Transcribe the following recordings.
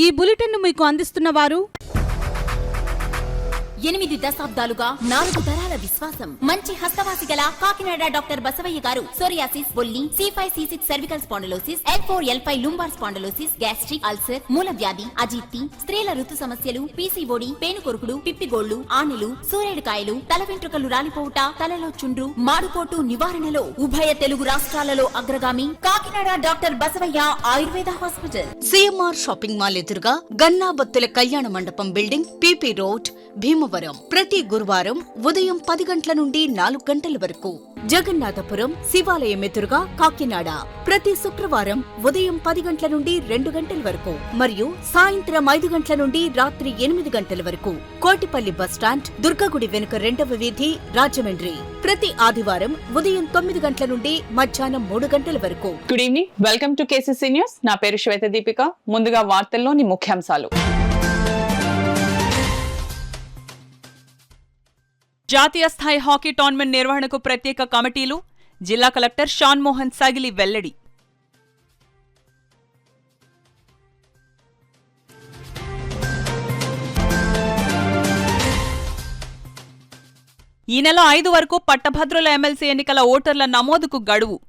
ఈ బులెటిన్ మీకు అందిస్తున్న వారు 8 దశాబ్దాలుగా 4 తరాల విశ్వాసం. మంచి హస్తవాసి గల కాకినాడ డాక్టర్ బసవయ్య గారు సోరియాసిస్, బొల్లి, C5C6 cervical spondylosis, L4L5 lumbar spondylosis, gastric ulcer, మూల వ్యాధి, అజీర్తి, స్త్రీల ఋతు సమస్యలు, PCOD, పేనుకొరుకుడు, పిప్పిగోళ్లు, ఆనెలు, సూరేడుకాయలు, తల వెంట్రుకలు రాలిపోవుట, తలలో చుండ్రు, మాడుకోటు నివారణలో ఉభయ తెలుగు రాష్ట్రాలలో అగ్రగామి Kakinada doctor Basavaiah Ayurveda hospital. CMR shopping mall ఎదురుగా గన్నాబత్తుల కళ్యాణ మండపం బిల్డింగ్, PP రోడ్, భీమవరం. ప్రతి గురువారం ఉదయం 10 గంటల నుండి 4 గంటల వరకు. జగన్నాథపురం శివాలయం ఎదురుగా కాకినాడ ప్రతి శుక్రవారం ఉదయం 10 గంటల నుండి 2 గంటల వరకు మరియు సాయంత్రం 5 గంటల నుండి రాత్రి 8 గంటల వరకు. కోటిపల్లి బస్టాండ్, దుర్గగుడి వెనుక 2వ వీధి, రాజమండ్రి. ప్రతి ఆదివారం ఉదయం 9 గంటల నుండి మధ్యాహ్నం 3 గంటల వరకు. Good evening, welcome to KCC news. నా పేరు శ్వేత దీపిక. ముందుగా వార్తల్లోని ముఖ్యాంశాలు. జాతీయ స్థాయి హాకీ టోర్నమెంట్ నిర్వహణకు ప్రత్యేక కమిటీలు, జిల్లా కలెక్టర్ షాన్ మోహన్ సగిలి వెల్లడి. ఈ నెల 5 వరకు పట్టభద్రుల ఎమ్మెల్సీ ఎన్నికల ఓటర్ల నమోదుకు గడువు.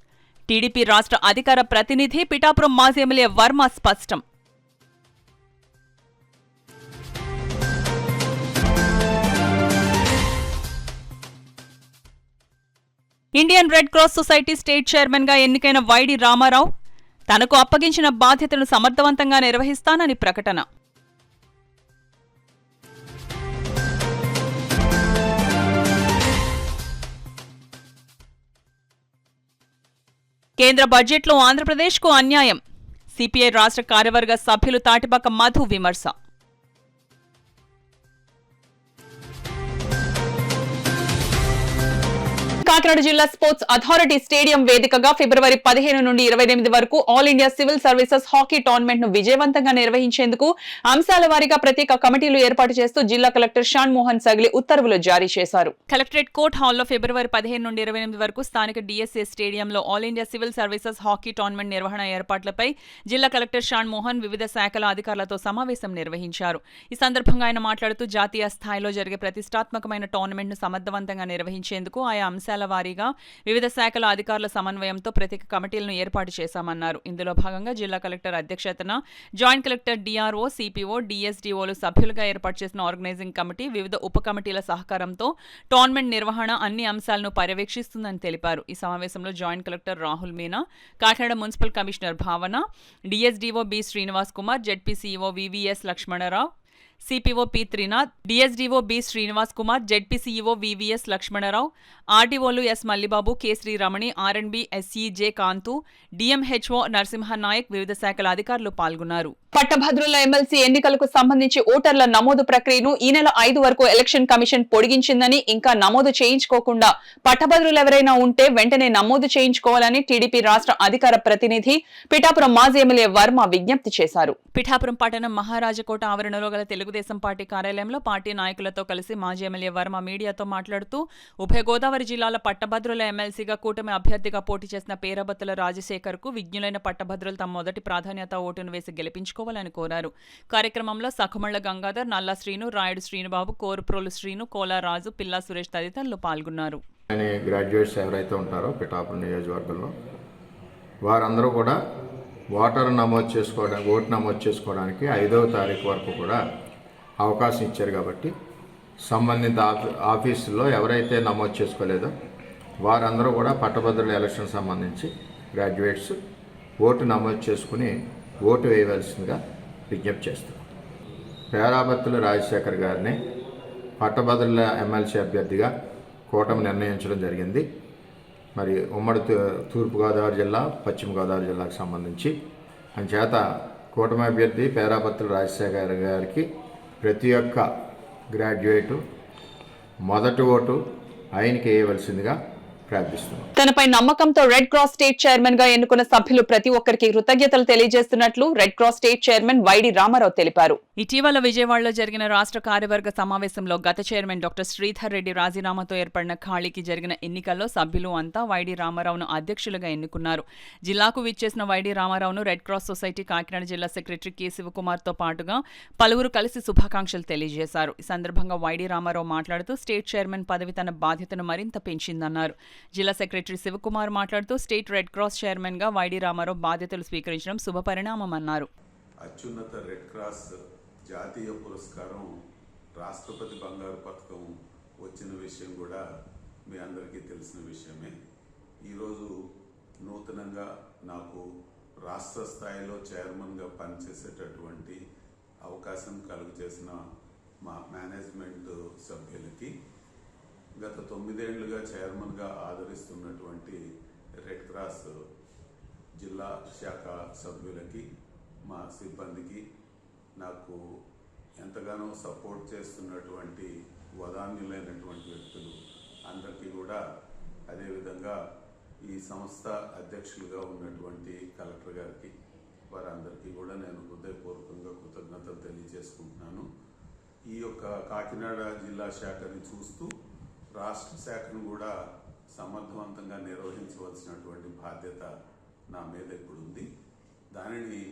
టీడీపీ రాష్ట్ర అధికార ప్రతినిధి పిఠాపురం మాజీ ఎమ్మెల్యే వర్మ స్పష్టం. Indian red cross society state chairman గా ఎన్నికైన వైడి రామారావు తనకు అప్పగించిన బాధ్యతను సమర్థవంతంగా నిర్వహిస్తానని ప్రకటన. కేంద్ర బడ్జెట్లో ఆంధ్రప్రదేశ్కు అన్యాయం. సిపిఐ రాష్ట్ర కార్యవర్గ సభ్యులు తాటిపాక మధు విమర్శ. కాకినాడ జిల్లా స్పోర్ట్స్ అథారిటీ స్టేడియం వేదికగా ఫిబ్రవరి 15 నుండి 28 వరకు all India civil services hockey tournament ను విజయవంతంగా నిర్వహించేందుకు అంశాల వారీగా ప్రత్యేక కమిటీలు ఏర్పాటు చేస్తూ జిల్లా కలెక్టర్ షాన్ మోహన్ సగిలి ఉత్తర్వులు జారీ చేశారు. కలెక్టరేట్ కోర్ట్ హాల్లో ఫిబ్రవరి 15 నుండి 28 వరకు స్థానిక DSA స్టేడియంలో all India civil services hockey tournament నిర్వహణ ఏర్పాట్లపై జిల్లా కలెక్టర్ షాన్ మోహన్ వివిధ శాఖల అధికారులతో సమావేశం నిర్వహించారు. ఈ సందర్భంగా ఆయన మాట్లాడుతూ జాతీయ స్థాయిలో జరిగే ప్రతిష్టాత్మకమైన టోర్నమెంట్ ను సమర్థవంతంగా నిర్వహించేందుకు ఆయా అంశాల వారీగా వివిధ శాఖల అధికారుల సమన్వయంతో ప్రత్యేక కమిటీలను ఏర్పాటు చేశామన్నారు. ఇందులో భాగంగా జిల్లా కలెక్టర్ అధ్యక్షతన జాయింట్ కలెక్టర్, DRO, CPO, DSDOలు సభ్యులుగా ఏర్పాటు చేసిన ఆర్గనైజింగ్ కమిటీ వివిధ ఉప కమిటీల సహకారంతో టోర్నమెంట్ నిర్వహణ అన్ని అంశాలను పర్యవేక్షిస్తుందని తెలిపారు. ఈ సమావేశంలో joint collector Rahul Meena, Kakinada municipal commissioner Bhavana, DSDO B Srinivas Kumar, ZPCEO VVS Lakshmanarao, CPO P Trinath, DSDO B Srinivas Kumar, ZPCEO VVS Lakshmanarao, RDOలు S Mallibabu, K Sriramani, R&B SEJ Kantu, DMHO Narasimhanayak, వివిధ శాఖల అధికారులు పాల్గొన్నారు. పట్టభద్రుల ఎమ్మెల్సీ ఎన్నికలకు సంబంధించి ఓటర్ల నమోదు ప్రక్రియను ఈ నెల 5 వరకు ఎలక్షన్ కమిషన్ పొడిగించిందని, ఇంకా నమోదు చేయించుకోకుండా పట్టభద్రులు ఎవరైనా ఉంటే వెంటనే నమోదు చేయించుకోవాలని టీడీపీ రాష్ట్ర అధికార ప్రతినిధి పిఠాపురం మాజీ ఎమ్మెల్యే వర్మ విజ్ఞప్తి చేశారు. పిఠాపురం పట్టణం మహారాజకోట ఆవరణలో గల తెలుగుదేశం పార్టీ కార్యాలయంలో పార్టీ నాయకులతో కలిసి మాజీ ఎమ్మెల్యే వర్మ మీడియాతో మాట్లాడుతూ ఉభయ గోదావరి జిల్లాల పట్టభద్రుల ఎమ్మెల్సీగా కూటమి అభ్యర్థిగా పోటీ చేసిన పేరబత్తుల రాజశేఖర్ కు విజ్ఞులైన పట్టభద్రులు తమ మొదటి ప్రాధాన్యత ఓటును వేసి గెలిపించుకోవాలని కోరారు. కార్యక్రమంలో సఖమళ్ల గంగాధర్, నల్లా శ్రీను, రాయుడు శ్రీనుబాబు, కోరుప్రోలు శ్రీను, కోలా రాజు, పిల్లా సురేష్ తదితరులు పాల్గొన్నారు. గ్రాడ్యుయేట్స్ ఎవరైతే ఉంటారో పిఠాపురం నియోజకవర్గంలో వారందరూ కూడా ఓటు నమోదు చేసుకోవడానికి 5వ తారీఖు వరకు కూడా అవకాశం ఇచ్చారు. కాబట్టి సంబంధిత ఆఫీసుల్లో ఎవరైతే నమోదు చేసుకోలేదో వారందరూ కూడా పట్టభద్రుల ఎలక్షన్ సంబంధించి గ్రాడ్యుయేట్స్ ఓటు నమోదు చేసుకుని ఓటు వేయవలసిందిగా విజ్ఞప్తి చేస్తారు. పేరాబత్తుల రాజశేఖర్ గారిని పట్టభద్రుల ఎమ్మెల్సీ అభ్యర్థిగా కూటమి నిర్ణయించడం జరిగింది. మరి ఉమ్మడి తూర్పుగోదావరి జిల్లా, పశ్చిమ గోదావరి జిల్లాకు సంబంధించి అంచేత కూటమి అభ్యర్థి పేరాబత్తుల రాజశేఖర్ గారికి ప్రతి ఒక్క గ్రాడ్యుయేటు మొదటి ఓటు ఆయనకి వేయవలసిందిగా ప్రార్థిస్తున్నాం. తనపై నమ్మకంతో రెడ్ క్రాస్ స్టేట్ చైర్మన్ గా ఎన్నుకున్న సభ్యులు ప్రతి ఒక్కరికి కృతజ్ఞతలు తెలియజేస్తున్నట్లు red cross state chairman YD Ramarao తెలిపారు. ఇటీవల విజయవాడలో జరిగిన రాష్ట్ర కార్యవర్గ సమావేశంలో గత చైర్మన్ డాక్టర్ శ్రీధర్ రెడ్డి రాజీనామాతో ఏర్పడిన ఖాళీకి జరిగిన ఎన్నికల్లో సభ్యులు అంతా వైడి రామారావును అధ్యక్షులుగా ఎన్నుకున్నారు. జిల్లాకు విచ్చేసిన వైడి రామారావును రెడ్ క్రాస్ సొసైటీ కాకినాడ జిల్లా సెక్రటరీ కె శివకుమార్ తో పాటుగా పలువురు కలిసి శుభాకాంక్షలు తెలియజేశారు. ఈ సందర్భంగా వైడి రామారావు మాట్లాడుతూ స్టేట్ చైర్మన్ పదవి తన బాధ్యతను మరింత పెంచిందన్నారు. జిల్లా సెక్రటరీ శివకుమార్ మాట్లాడుతూ స్టేట్ రెడ్ క్రాస్ చైర్మన్ గా వైడి రామారావు బాధ్యతలు స్వీకరించడం శుభపరిణామమన్నారు. అత్యున్నత రెడ్ క్రాస్ జాతీయ పురస్కారం రాష్ట్రపతి బంగారు పథకం వచ్చిన విషయం కూడా మీ అందరికీ తెలిసిన విషయమే. ఈరోజు నూతనంగా నాకు రాష్ట్ర స్థాయిలో చైర్మన్గా పనిచేసేటటువంటి అవకాశం కలుగజేసిన మా మేనేజ్మెంట్ సభ్యులకి, గత 9 ఏళ్లుగా చైర్మన్గా ఆదరిస్తున్నటువంటి రెడ్ క్రాస్ జిల్లా శాఖ సభ్యులకి, మా సిబ్బందికి, నాకు ఎంతగానో సపోర్ట్ చేస్తున్నటువంటి వదాన్యులైనటువంటి వ్యక్తులు అందరికీ కూడా, అదేవిధంగా ఈ సంస్థ అధ్యక్షులుగా ఉన్నటువంటి కలెక్టర్ గారికి, వారందరికీ కూడా నేను హృదయపూర్వకంగా కృతజ్ఞతలు తెలియజేసుకుంటున్నాను. ఈ యొక్క కాకినాడ జిల్లా శాఖని చూస్తూ రాష్ట్ర శాఖను కూడా సమర్థవంతంగా నిర్వహించవలసినటువంటి బాధ్యత నా మీద ఇప్పుడు ఉంది. దానిని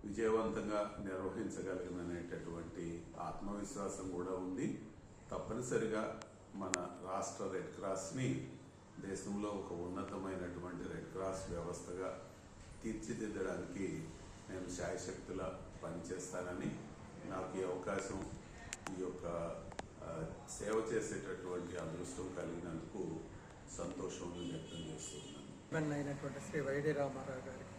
విజయవంతంగా నిర్వహించగలిగిననేటటువంటి ఆత్మవిశ్వాసం కూడా ఉంది. తప్పనిసరిగా మన రాష్ట్ర రెడ్ క్రాస్ని దేశంలో ఒక ఉన్నతమైనటువంటి రెడ్ క్రాస్ వ్యవస్థగా తీర్చిదిద్దడానికి నేను శాయశక్తులా పనిచేస్తానని, నాకు ఈ అవకాశం, ఈ యొక్క సేవ చేసేటటువంటి అదృష్టం కలిగినందుకు సంతోషం వ్యక్తం చేస్తున్నాను. అయినటువంటి శ్రీ వైడి రామారావు గారికి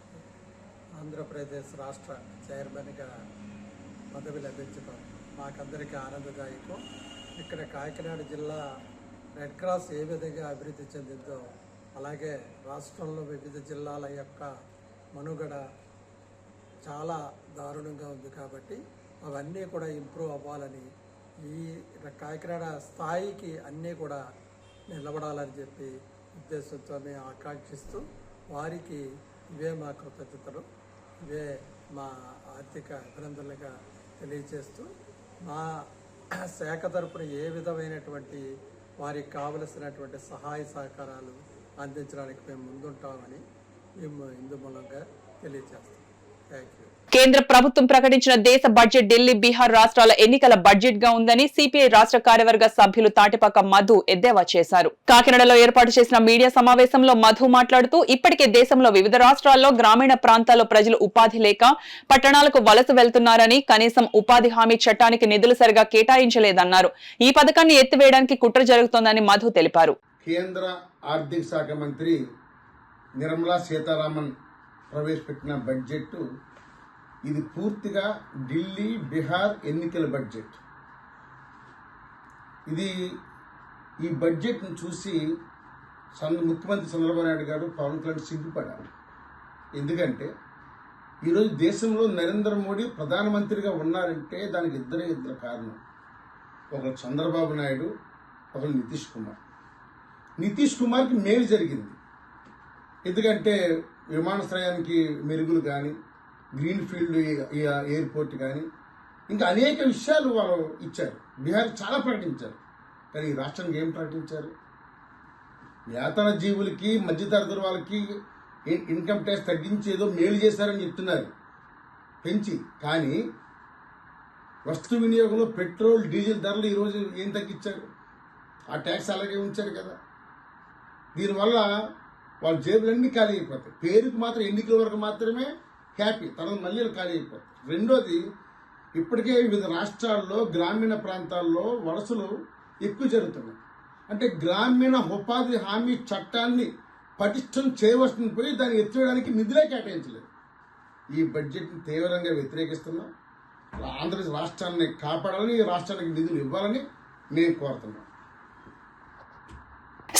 ఆంధ్రప్రదేశ్ రాష్ట్ర చైర్మన్గా పదవి లభించడం మాకందరికీ ఆనందదాయకం. ఇక్కడ కాకినాడ జిల్లా రెడ్ క్రాస్ ఏ విధంగా అభివృద్ధి చెందిందో అలాగే రాష్ట్రంలో వివిధ జిల్లాల యొక్క మనుగడ చాలా దారుణంగా ఉంది. కాబట్టి అవన్నీ కూడా ఇంప్రూవ్ అవ్వాలని, ఈ కాకినాడ స్థాయికి అన్నీ కూడా నిలబడాలని చెప్పి ఉద్దేశంతో మేము ఆకాంక్షిస్తూ, వారికి ఇవే మా కృతజ్ఞతలు, ఇవే మా ఆర్థిక అభినందనలుగా తెలియజేస్తూ, మా శాఖ తరపున ఏ విధమైనటువంటి వారికి కావలసినటువంటి సహాయ సహకారాలు అందించడానికి మేము ముందుంటామని మేము ఇందు మూలంగా తెలియజేస్తాం. Thank you. కేంద్ర ప్రభుత్వం ప్రకటించిన దేశ బడ్జెట్ ఢిల్లీ, బీహార్ రాష్ట్రాల ఎన్నికల బడ్జెట్ గా ఉందని సిపిఐ రాష్ట్ర కార్యవర్గ సభ్యులు తాటిపాక మధు ఎద్దేవా చేశారు. కాకినాడలో ఏర్పాటు చేసిన మీడియా సమావేశంలో మధు మాట్లాడుతూ, ఇప్పటికే దేశంలో వివిధ రాష్ట్రాల్లో గ్రామీణ ప్రాంతాల్లో ప్రజలు ఉపాధి లేక పట్టణాలకు వలస వెళ్తున్నారని, కనీసం ఉపాధి హామీ చట్టానికి నిధులు సరిగా కేటాయించలేదన్నారు. ఈ పథకాన్ని ఎత్తివేయడానికి కుట్ర జరుగుతోందని మధు తెలిపారు. కేంద్ర ఆర్థిక శాఖ మంత్రి నిర్మలా సీతారామన్ ప్రవేశపెట్టిన బడ్జెట్ ఇది పూర్తిగా ఢిల్లీ, బీహార్ ఎన్నికల బడ్జెట్. ఈ బడ్జెట్ను చూసి ముఖ్యమంత్రి చంద్రబాబు నాయుడు గారు, పవన్ కళ్యాణ్ సిగ్గుపడారు. ఎందుకంటే ఈరోజు దేశంలో నరేంద్ర మోడీ ప్రధానమంత్రిగా ఉన్నారంటే దానికి ఇద్దరు కారణం. ఒకరు చంద్రబాబు నాయుడు, ఒకరు నితీష్ కుమార్. నితీష్ కుమార్కి మేలు జరిగింది. ఎందుకంటే విమానాశ్రయానికి మెరుగులు కానీ, గ్రీన్ ఫీల్డ్ ఎయిర్పోర్ట్ కానీ, ఇంకా అనేక విషయాలు వాళ్ళు ఇచ్చారు. బీహార్ చాలా ప్రకటించారు. కానీ ఈ రాష్ట్రానికి ఏం ప్రకటించారు? వేతన జీవులకి, మధ్యతరగతి వాళ్ళకి ఇన్కమ్ ట్యాక్స్ తగ్గించి ఏదో మేలు చేశారని చెప్తున్నారు పెంచి. కానీ వస్తు వినియోగంలో పెట్రోల్, డీజిల్ ధరలు ఈరోజు ఏం తగ్గించారు? ఆ ట్యాక్స్ అలాగే ఉంచారు కదా. దీనివల్ల వాళ్ళ జేబులన్నీ ఖాళీ అయిపోతాయి. పేరుకు మాత్రం ఎన్నికల వరకు మాత్రమే హ్యాపీ, తర్వాత మళ్ళీ ఖాళీ అయిపోతాయి. రెండోది, ఇప్పటికే వివిధ రాష్ట్రాల్లో గ్రామీణ ప్రాంతాల్లో వలసలు ఎక్కువ జరుగుతున్నాయి. అంటే గ్రామీణ ఉపాధి హామీ చట్టాన్ని పటిష్టం చేయవలసిన పోయి దాన్ని ఎత్తివేయడానికి నిధులే కేటాయించలేదు. ఈ బడ్జెట్ని తీవ్రంగా వ్యతిరేకిస్తున్నాం. ఆంధ్రప్రదేశ్ రాష్ట్రాన్ని కాపాడాలని, ఈ రాష్ట్రానికి నిధులు ఇవ్వాలని మేము కోరుతున్నాం.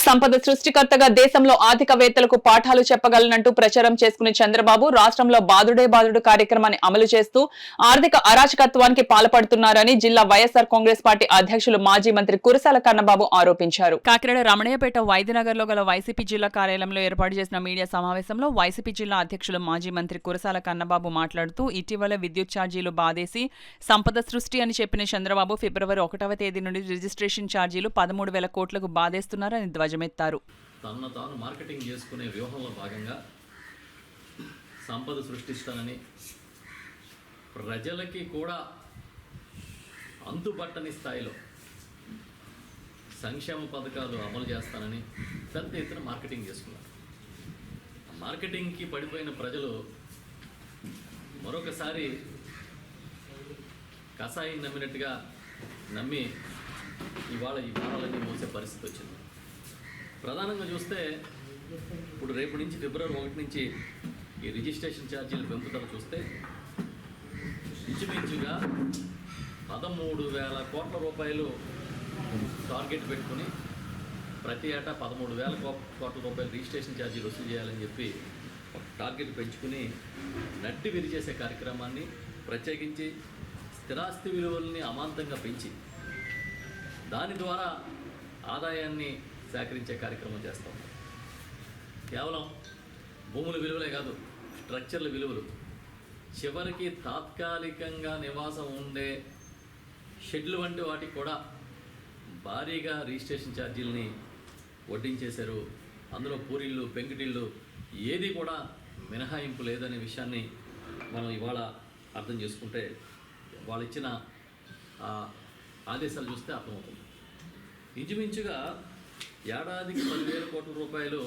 సంపద సృష్టికర్తగా దేశంలో ఆర్థికవేత్తలకు పాఠాలు చెప్పగలనంటూ ప్రచారం చేసుకునే చంద్రబాబు రాష్ట్రంలో బాదుడే బాదుడు కార్యక్రమాన్ని అమలు చేస్తూ ఆర్థిక అరాచకత్వానికి పాల్పడుతున్నారని జిల్లా వైఎస్ఆర్ కాంగ్రెస్ పార్టీ అధ్యక్షులు మాజీ మంత్రి కురసాల కన్నబాబు ఆరోపించారు. కాకినాడ రమణయ్యపేట వైద్యనగర్ లో గల వైసీపీ జిల్లా కార్యాలయంలో ఏర్పాటు చేసిన మీడియా సమావేశంలో వైసీపీ జిల్లా అధ్యక్షులు మాజీ మంత్రి కురసాల కన్నబాబు మాట్లాడుతూ ఇటీవల విద్యుత్ ఛార్జీలు బాధేసి సంపద సృష్టి అని చెప్పిన చంద్రబాబు ఫిబ్రవరి 1వ తేదీ నుండి రిజిస్ట్రేషన్ ఛార్జీలు 13,000 కోట్లకు బాధేస్తున్నారని ధ్వజమెత్తారు. తనను తాను మార్కెటింగ్ చేసుకునే వ్యూహంలో భాగంగా సంపద సృష్టిస్తానని ప్రజలకి కూడా అంతుబట్టని స్థాయిలో సంక్షేమ పథకాలు అమలు చేస్తానని పెద్ద ఎత్తున మార్కెటింగ్ చేసుకున్నారు. మార్కెటింగ్కి పడిపోయిన ప్రజలు మరొకసారి కషాయం నమ్మినట్టుగా నమ్మి ఇవాళ ఈ భారాలన్నీ మోసే పరిస్థితి వచ్చింది. ప్రధానంగా చూస్తే ఇప్పుడు రేపు నుంచి ఫిబ్రవరి 1 నుంచి ఈ రిజిస్ట్రేషన్ ఛార్జీలు పెంపుదల చూస్తే ఇంచుమించుగా 13,000 కోట్ల రూపాయలు టార్గెట్ పెట్టుకుని ప్రతి ఏటా 13,000 కోట్ల రూపాయలు రిజిస్ట్రేషన్ ఛార్జీలు వసూలు చేయాలని చెప్పి ఒక టార్గెట్ పెంచుకుని నడ్డి విరిచేసే కార్యక్రమాన్ని ప్రత్యేకించి స్థిరాస్తి విలువల్ని అమాంతంగా పెంచి దాని ద్వారా ఆదాయాన్ని సేకరించే కార్యక్రమం చేస్తాం. కేవలం భూముల విలువలే కాదు, స్ట్రక్చర్ల విలువలు, చివరికి తాత్కాలికంగా నివాసం ఉండే షెడ్లు వంటి వాటికి కూడా భారీగా రిజిస్ట్రేషన్ ఛార్జీలని వడ్డించేశారు. అందులో పూరిళ్ళు, పెంకుటిళ్ళు ఏది కూడా మినహాయింపు లేదనే విషయాన్ని మనం ఇవాళ అర్థం చేసుకుంటే వాళ్ళు ఇచ్చిన ఆదేశాలు చూస్తే అర్థమవుతుంది. ఇంచుమించుగా ఏడాదికి 10,000 కోట్ల రూపాయలు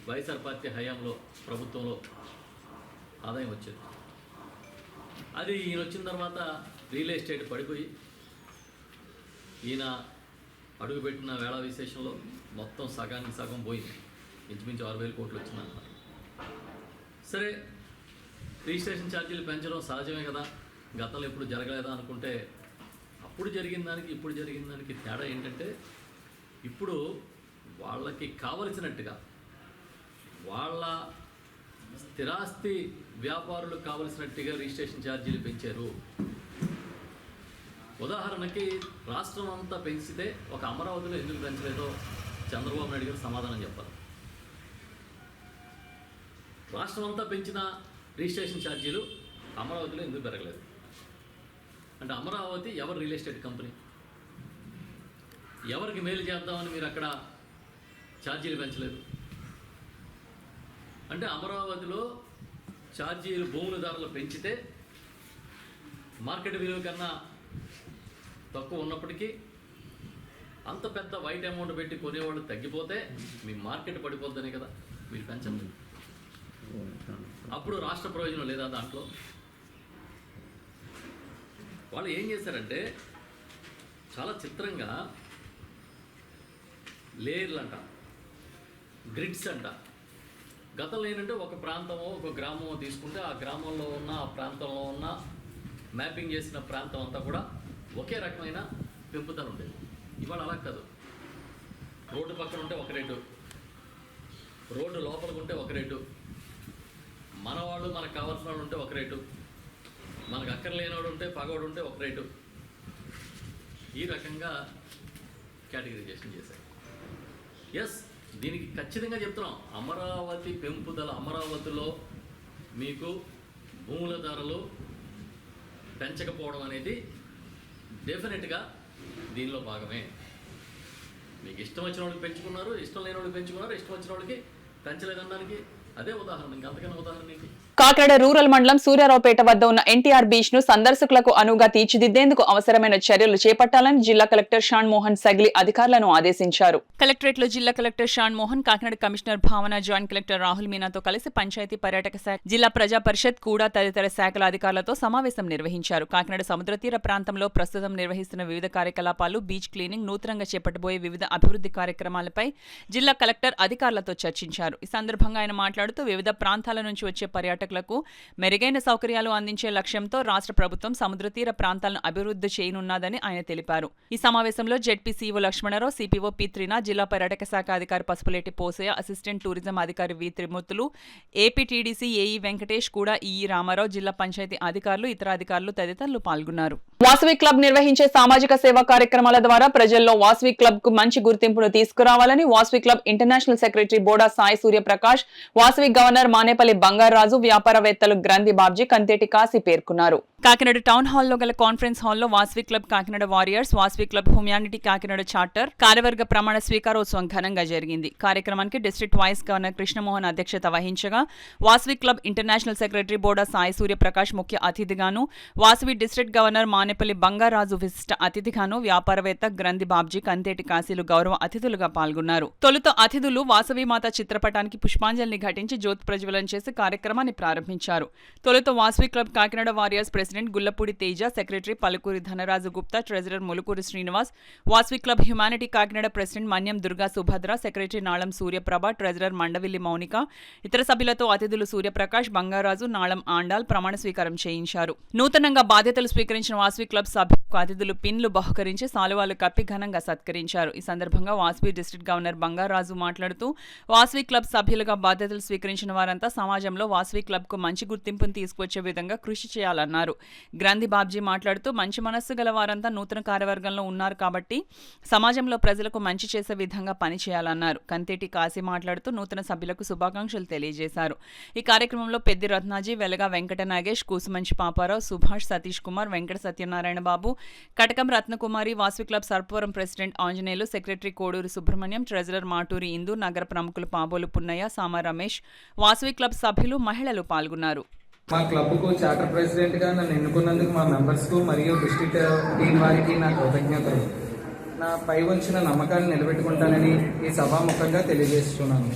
వైఎస్ఆర్ పార్టీ హయాంలో ప్రభుత్వంలో ఆదాయం వచ్చేది. అది ఈయన వచ్చిన తర్వాత రియల్ ఎస్టేట్ పడిపోయి ఈయన అడుగుపెట్టిన వేళ విశేషంలో మొత్తం సగానికి సగం పోయింది. ఇంచుమించు 6,000 కోట్లు వచ్చిందన్నమాట. సరే, రిజిస్ట్రేషన్ ఛార్జీలు పెంచడం సహజమే కదా, గతంలో ఎప్పుడు జరగలేదా అనుకుంటే అప్పుడు జరిగిన దానికి ఇప్పుడు జరిగిన దానికి తేడా ఏంటంటే ఇప్పుడు వాళ్ళకి కావలసినట్టుగా వాళ్ళ స్థిరాస్తి వ్యాపారులకు కావలసినట్టుగా రిజిస్ట్రేషన్ ఛార్జీలు పెంచారు. ఉదాహరణకి రాష్ట్రం అంతా పెంచితే ఒక అమరావతిలో ఎందుకు పెంచలేదో చంద్రబాబు నాయుడు గారు సమాధానం చెప్పాలి. రాష్ట్రం అంతా పెంచిన రిజిస్ట్రేషన్ ఛార్జీలు అమరావతిలో ఎందుకు పెరగలేదు అంటే అమరావతి ఎవరు రియల్ ఎస్టేట్ కంపెనీ, ఎవరికి మేలు చేద్దామని మీరు అక్కడ ఛార్జీలు పెంచలేదు అంటే అమరావతిలో ఛార్జీలు భూముల ధరలు పెంచితే మార్కెట్ విలువ కన్నా తక్కువ ఉన్నప్పటికీ అంత పెద్ద వైట్ అమౌంట్ పెట్టి కొనేవాళ్ళు తగ్గిపోతే మీ మార్కెట్ పడిపోద్దనే కదా మీరు పెంచండి. అప్పుడు రాష్ట్ర ప్రయోజనం లేదా దాంట్లో? వాళ్ళు ఏం చేశారంటే చాలా చిత్రంగా లేయర్లు అంట, గ్రిడ్స్ అంట. గతంలో ఏంటంటే ఒక ప్రాంతమో ఒక గ్రామమో తీసుకుంటే ఆ గ్రామంలో ఉన్న ఆ ప్రాంతంలో ఉన్న మ్యాపింగ్ చేసిన ప్రాంతం అంతా కూడా ఒకే రకమైన పెంపుదల ఉండేది. ఇవాళ అలా కాదు. రోడ్డు పక్కన ఉంటే ఒక రేటు, రోడ్డు లోపలికి ఉంటే ఒక రేటు, మన వాళ్ళు మనకు కావాల్సిన వాళ్ళు ఉంటే ఒక రేటు, మనకు అక్కర్లేనివాడు ఉంటే పగవాడు ఉంటే ఒక రేటు. ఈ రకంగా కేటగిరైజేషన్ చేశారు. ఎస్, దీనికి ఖచ్చితంగా చెప్తున్నాం, అమరావతి పెంపుదల, అమరావతిలో మీకు భూముల ధరలు పెంచకపోవడం అనేది డెఫినెట్గా దీనిలో భాగమే. మీకు ఇష్టం వచ్చిన వాళ్ళకి పెంచుకున్నారు, ఇష్టం లేని వాళ్ళకి పెంచుకున్నారు, ఇష్టం వచ్చిన వాళ్ళకి పెంచలేదనడానికి అదే ఉదాహరణ, ఇంకంతకన్నా ఉదాహరణ ఏంటి? కాకినాడ రూరల్ మండలం సూర్యారావుపేట వద్ద ఉన్న ఎన్టీఆర్ బీచ్ ను సందర్శకులకు అనువుగా తీర్చిదిద్దేందుకు అవసరమైన చర్యలు చేపట్టాలని జిల్లా కలెక్టర్ షాన్ మోహన్ సగిలి అధికారులను ఆదేశించారు. కలెక్టరేట్ లో జిల్లా కలెక్టర్ షాన్ మోహన్, కాకినాడ కమిషనర్ భావన, జాయింట్ కలెక్టర్ రాహుల్ మీనాతో కలిసి పంచాయతీ పర్యాటక శాఖ, జిల్లా ప్రజా పరిషత్ కూడా తదితర శాఖల అధికారులతో సమావేశం నిర్వహించారు. కాకినాడ సముద్ర తీర ప్రాంతంలో ప్రస్తుతం నిర్వహిస్తున్న వివిధ కార్యకలాపాలు, బీచ్ క్లీనింగ్, నూతనంగా చేపట్టబోయే వివిధ అభివృద్ధి కార్యక్రమాలపై జిల్లా కలెక్టర్ అధికారులతో చర్చించారు. ఈ సందర్భంగా ఆయన మాట్లాడుతూ వివిధ ప్రాంతాల నుంచి వచ్చే పర్యాటకులు పర్యాటకులకు మెరుగైన సౌకర్యాలు అందించే లక్ష్యంతో రాష్ట్ర ప్రభుత్వం సముద్ర తీర ప్రాంతాలను అభివృద్ధి చేయనున్నదని ఆయన తెలిపారు. ఈ సమావేశంలో ZP CEO Lakshmanarao, CPO P Trinath, జిల్లా పర్యాటక శాఖ అధికారి పసుపులేటి పోసయ్య, అసిస్టెంట్ టూరిజం అధికారి వి త్రిమూర్తులు, ఏపీటీడీసీ ఏఈ వెంకటేష్, కూడా ఈఈ రామారావు, జిల్లా పంచాయతీ అధికారులు, ఇతర అధికారులు తదితరులు పాల్గొన్నారు. వాసవి క్లబ్ నిర్వహించే సామాజిక సేవా కార్యక్రమాల ద్వారా ప్రజల్లో వాసవి క్లబ్ కు మంచి గుర్తింపును తీసుకురావాలని Vasavi club international secretary Boda Sai Suryaprakash, Vasavi governor Manepalli Bangaraju, వ్యాపారవేత్తలు గ్రంథి బాబ్జీ, కంతేటి కాశీ పేర్కొన్నారు. కాకినాడ టౌన్ హాల్లో గల కాన్ఫరెన్స్ హాల్లో Vasavi club Kakinada warriors, Vasavi club humanity Kakinada charter కార్యవర్గ ప్రమాణ స్వీకారోత్సవం ఘనంగా జరిగింది. కార్యక్రమానికి డిస్ట్రిక్ట్ వైస్ గవర్నర్ కృష్ణమోహన్ అధ్యక్షత వహించగా Vasavi club international secretary Boda Sai Suryaprakash ముఖ్య అతిథిగాను, వాసవి డిస్ట్రిక్ట్ గవర్నర్ మానేపల్లి బంగారాజు విశిష్ట అతిథిగాను, వ్యాపారవేత్త గ్రంథి బాబ్జీ, కంతేటి కాశీలు గౌరవ అతిథులుగా పాల్గొన్నారు. తొలుత అతిథులు వాసవి మాత చిత్రపటానికి పుష్పాంజలిని ఘటించి జ్యోతి ప్రజ్వలన చేసి కార్యక్రమాన్ని ప్రారంభించారు. తొలుత Vasavi club Kakinada warriors president Gullapudi Teja, secretary Palukuri Dhanaraju Gupta, treasurer Mulukuri Srinivas, Vasavi club humanity Kakinada president Manyam Durga Subhadra, secretary Nalam Suryaprabha, treasurer Mandavilli Mounika, ఇతర సభ్యులతో అతిథులు సూర్యప్రకాష్, బంగారాజు, నాళం ఆండాల్ ప్రమాణ స్వీకారం చేయించారు. నూతనంగా బాధ్యతలు స్వీకరించిన వాసవి క్లబ్ సభ్యులకు అతిథులు పిన్లు బహుకరించి సాలువాలు కప్పి ఘనంగా సత్కరించారు. ఈ సందర్భంగా వాసవి డిస్ట్రిక్ట్ గవర్నర్ బంగారాజు మాట్లాడుతూ వాసవి క్లబ్ సభ్యులుగా బాధ్యతలు స్వీకరించిన వారంతా సమాజంలో వాసవి క్లబ్ కు మంచి గుర్తింపును తీసుకొచ్చే విధంగా కృషి చేయాలన్నారు. గ్రంథి బాబ్జీ మాట్లాడుతూ మంచి మనస్సు గల వారంతా నూతన కార్యవర్గంలో ఉన్నారు కాబట్టి సమాజంలో ప్రజలకు మంచి చేసే విధంగా పనిచేయాలన్నారు. కంతేటి కాశీ మాట్లాడుతూ నూతన సభ్యులకు శుభాకాంక్షలు తెలియజేశారు. ఈ కార్యక్రమంలో Peddi Ratnaji, Velaga Venkata Nagesh, Kusumanchi Paparao, Subhash, Satish Kumar, Venkata Satyanarayana Babu, Katakam Ratnakumari, Vasavi club Sarpavaram president Anjaneyulu, secretary Koduru Subrahmanyam, treasurer Maturi Indu, నగర ప్రముఖులు పాబోలు పున్నయ్య, సామ రమేష్, వాసవి క్లబ్ సభ్యులు, మహిళలు పాల్గొన్నారు. మా క్లబ్కు చార్టర్ ప్రెసిడెంట్గా నన్ను ఎన్నుకున్నందుకు మా మెంబర్స్కు మరియు డిస్ట్రిక్ట్ టీం వారికి నా కృతజ్ఞతలు. నా పై ఉంచిన నమ్మకాన్ని నిలబెట్టుకుంటానని ఈ సభాముఖంగా తెలియజేస్తున్నాను.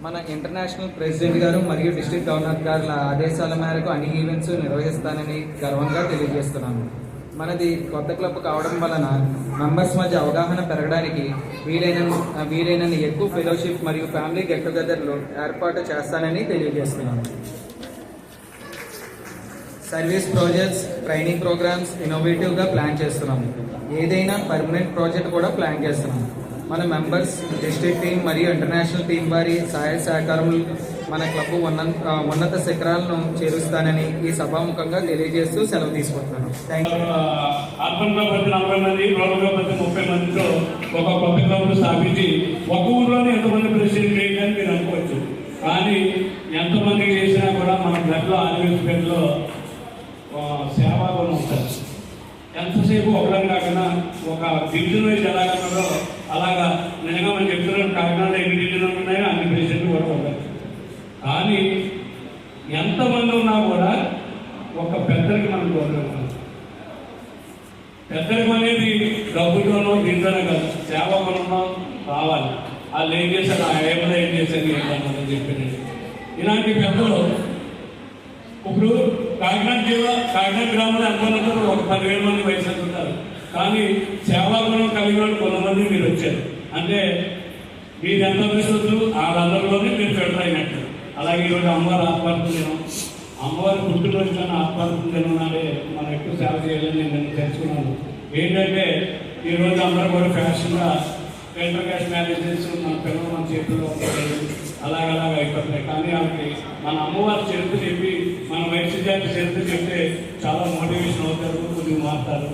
మన ఇంటర్నేషనల్ ప్రెసిడెంట్ గారు మరియు డిస్ట్రిక్ట్ గవర్నర్ గారుల ఆదేశాల మేరకు అన్ని ఈవెంట్స్ నిర్వహిస్తానని గర్వంగా తెలియజేస్తున్నాను. మనది కొత్త క్లబ్ కావడం వలన మెంబర్స్ మధ్య అవగాహన పెరగడానికి వీలైనన్ని ఎక్కువ ఫెలోషిప్ మరియు ఫ్యామిలీ గెట్ టుగెదర్లు ఏర్పాటు చేస్తానని తెలియజేస్తున్నాను. సర్వీస్ ప్రాజెక్ట్స్, ట్రైనింగ్ ప్రోగ్రామ్స్ ఇన్నోవేటివ్గా ప్లాన్ చేస్తున్నాము. ఏదైనా పర్మనెంట్ ప్రాజెక్ట్ కూడా ప్లాన్ చేస్తున్నాము. మన మెంబర్స్, డిస్ట్రిక్ట్ టీం మరియు ఇంటర్నేషనల్ టీం వారి సహాయ సహకారములు మన క్లబ్ ఉన్నత శిఖరాలను చేరుస్తానని ఈ సభాముఖంగా తెలియజేస్తూ సెలవు తీసుకుంటున్నాను. అర్బన్ క్లబ్ అయితే 40 మంది, రూరల్ క్లబ్ అయితే 30 మందితో ఒక కొత్త క్లబ్ స్థాపించి ఒక ఊర్లోనే ఎంతమంది ప్రెసిడెంట్ చేయడానికి మీరు అనుకోవచ్చు. కానీ ఎంతమంది చేసినా కూడా మన బ్లడ్లో ఆర్గనైజ్మెంట్లో సేవా గుణం ఉంటుంది. ఎంతసేపు ఒకళ్ళని కాకుండా ఒక డివిజన్ వైజ్ ఎలాగన్నారో అలాగా నిజంగా మనం చెప్తున్నాం. కాకినాడ ఎన్ని డివిజన్లు ఉన్నాయో అన్ని ప్రెసిడెంట్ కూడా ఉంటాయి. కానీ ఎంతమంది ఉన్నా కూడా ఒక పెద్దరికి మనం గౌరవం. పెద్దరికం అనేది డబ్బుతోనో దీంతోనే కాదు, సేవా గుణంలో రావాలి. వాళ్ళు ఏం చేశారు, ఆ ఏమైనా ఏం చేశారు ఏంటన్నది చెప్పేది. ఇలాంటి పెద్దలు ఇప్పుడు కాకినాడ జిల్లా కాకినాడ గ్రామంలో ఎంతమంది ఒక 10,000 మంది వయసు ఉంటారు. కానీ సేవా గుణం కలిగిన వాళ్ళు కొంతమంది మీరు వచ్చారు అంటే మీరు ఎంత విశ్వసు వాళ్ళందరిలోనే మీరు ఫిల్టర్ అయినట్టు. అలాగే ఈరోజు అమ్మవారి ఆత్మార్థం దినం, అమ్మవారి పుట్టినరోజు కన్నా ఆత్మార్థం దినం నాడే మనం ఎక్కువ సేవ చేయాలని నేను తెలుసుకున్నాను. ఏంటంటే ఈరోజు అందరూ కూడా ఫ్యాషన్గా ఇంటర్ క్యాష్ మ్యారేజెస్ మన పిల్లలు మన చేతుల్లో ఉంటాయి, అలాగ అయిపోతాయి. కానీ వాళ్ళకి మన అమ్మవారి చరిత్ర చెప్పి మన వయసు జాతి చరిత్ర చెప్తే చాలా మోటివేషన్ అవుతారు, కొద్దిగా మారుతారు.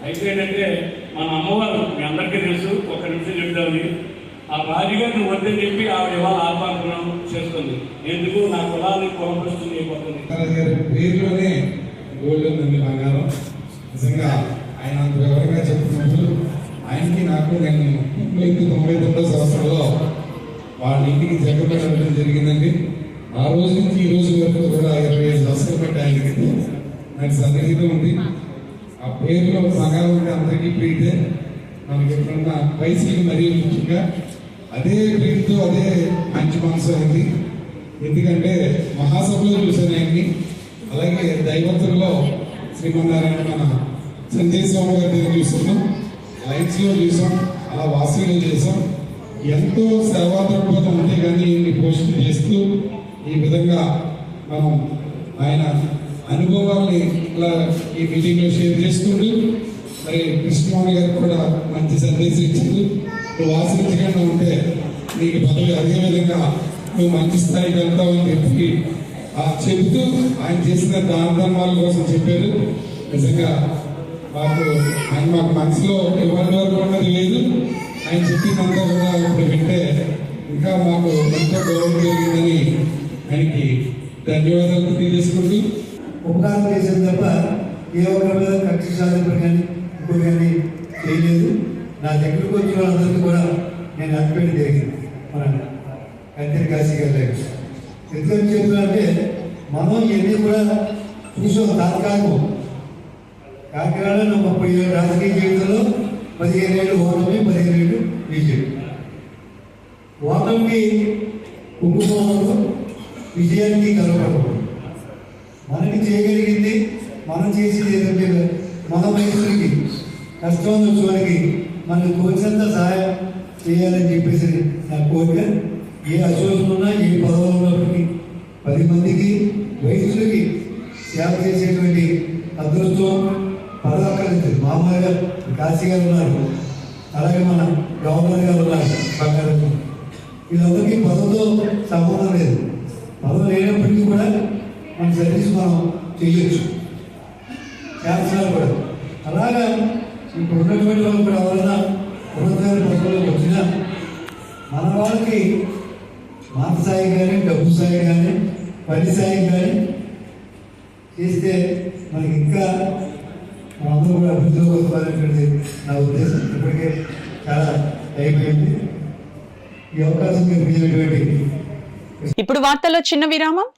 అయితే ఏంటంటే మన అమ్మవారు మీ అందరికీ తెలుసు, ఒక నిమిషం చెప్తామని ఆ రాజుగారిని వద్దని చెప్పి ఆవిడ ఇవాళ ఆత్మార్పణం చేస్తుంది. ఎందుకు నా కులాన్ని కులపరుస్తుంది అయిపోతుంది. పేరులోనే గోల్డ్ ఉందండి, బంగారం. నిజంగా ఆయన అంత వివరంగా చెప్తున్నప్పుడు ఆయనకి నాకు నేను 1999 సంవత్సరంలో వాళ్ళ ఇంటికి జగన్ జరిగిందండి. ఆ రోజు నుంచి ఈ రోజు వరకు కూడా 25 సంవత్సరాలు బట్టి ఆయనకి నాకు సన్నిహితం ఉంది. ఆ పేరులో బంగారం ఉంటే అందరికీ ప్రీతే. మనకి ఎప్పుడన్నా వయసుకి మరీ ముఖ్యంగా అదే ప్రీతితో అదే మంచి మనసు అయింది. ఎందుకంటే మహాసభలో చూసాను ఆయన్ని, అలాగే దైవత్తుల్లో శ్రీమన్నారాయణ మన సంజయ్ స్వామి గారి దగ్గర చూస్తున్నాం, లైన్స్లో చూసాం, అలా వాసీలో చేసాం. ఎంతో సేవా దృక్పథం ఉంటే కానీ ఇన్ని పోస్టులు చేస్తూ ఈ విధంగా మనం ఆయన అనుభవాల్ని ఇలా ఈ మీటింగ్లో షేర్ చేసుకుంటూ మరి కృష్ణమోహన్ గారికి కూడా మంచి సందేశం ఇచ్చింది. నువ్వు ఆశించకుండా ఉంటే నీకు పదవి అదే విధంగా నువ్వు మంచి స్థాయికి వెళ్తావని చెప్పి చెబుతూ ఆయన చేసిన దాన ధర్మాల కోసం చెప్పారు. నిజంగా మాకు మనసులో ఇవాళ వరకు ఉన్నది లేదు. ఆయన చెప్పిందంతా కూడా ఇప్పుడు వింటే ఇంకా మాకు ఎంతో గౌరవం జరిగిందని ఆయనకి ధన్యవాదాలు తెలియజేసుకుంటూ ఉపకారం చేసేది తప్ప ఏ ఒక్కరి మీద కక్ష సాధింపు కానీ ఇంకో కానీ చేయలేదు. నా దగ్గరకు వచ్చిన వాళ్ళందరికీ కూడా నేను అనిపెట్టి జరిగింది మన కంటిని కాశీ గారు. ఎందుకని చెప్తున్నానంటే మనం ఇవన్నీ కూడా చూసాం. తాత్కాలికం. కాకినాడలో 30 ఏళ్ళ రాజకీయ జీవితంలో 15 ఏళ్ళు ఓటమి, 15 ఏళ్ళు బీజేపీ. ఓటమికి కుంకుమోహంలో విజయానికి కలవకూడదు. మనకి చేయగలిగింది మనం చేసేది ఏదంటే మన రైతులకి కష్టం వచ్చేవారికి మనకు తోచినంత సహాయం చేయాలని చెప్పేసి నా కోరిక. ఏ అశోచన ఉన్నా ఏ పదవులు ఉన్నప్పటికీ 10 మందికి రైతులకి సేవ చేసేటువంటి అదృష్టం పదవక్కర్లేదు. మామూలుగా కాశీ గారు ఉన్నారు, అలాగే మన గవర్నర్ గారు ఉన్నారు, బంగారు. వీళ్ళందరికీ పదవుతో సంబంధం లేదు. పదవి లేనప్పటికీ కూడా మన సర్వీస్ మనం చేయొచ్చు, చేస్తున్నారు కూడా. అలాగా ఇప్పుడు ఉన్నటువంటి వాళ్ళు కూడా ఎవరైనా ఉన్నతమైన పదవులకు వచ్చినా మన వాళ్ళకి మాట సాయం కానీ, డబ్బు సాయం కానీ, పని సాయం కానీ చేస్తే మనకి ఇంకా మనందరూ కూడా అభివృద్ధిలోకి వస్తారనేటువంటిది నా ఉద్దేశం. ఇప్పటికే చాలా అయిపోయింది. ఈ అవకాశం మీరు ఇచ్చినటువంటి ఇప్పుడు వార్తల్లో చిన్న విరామం.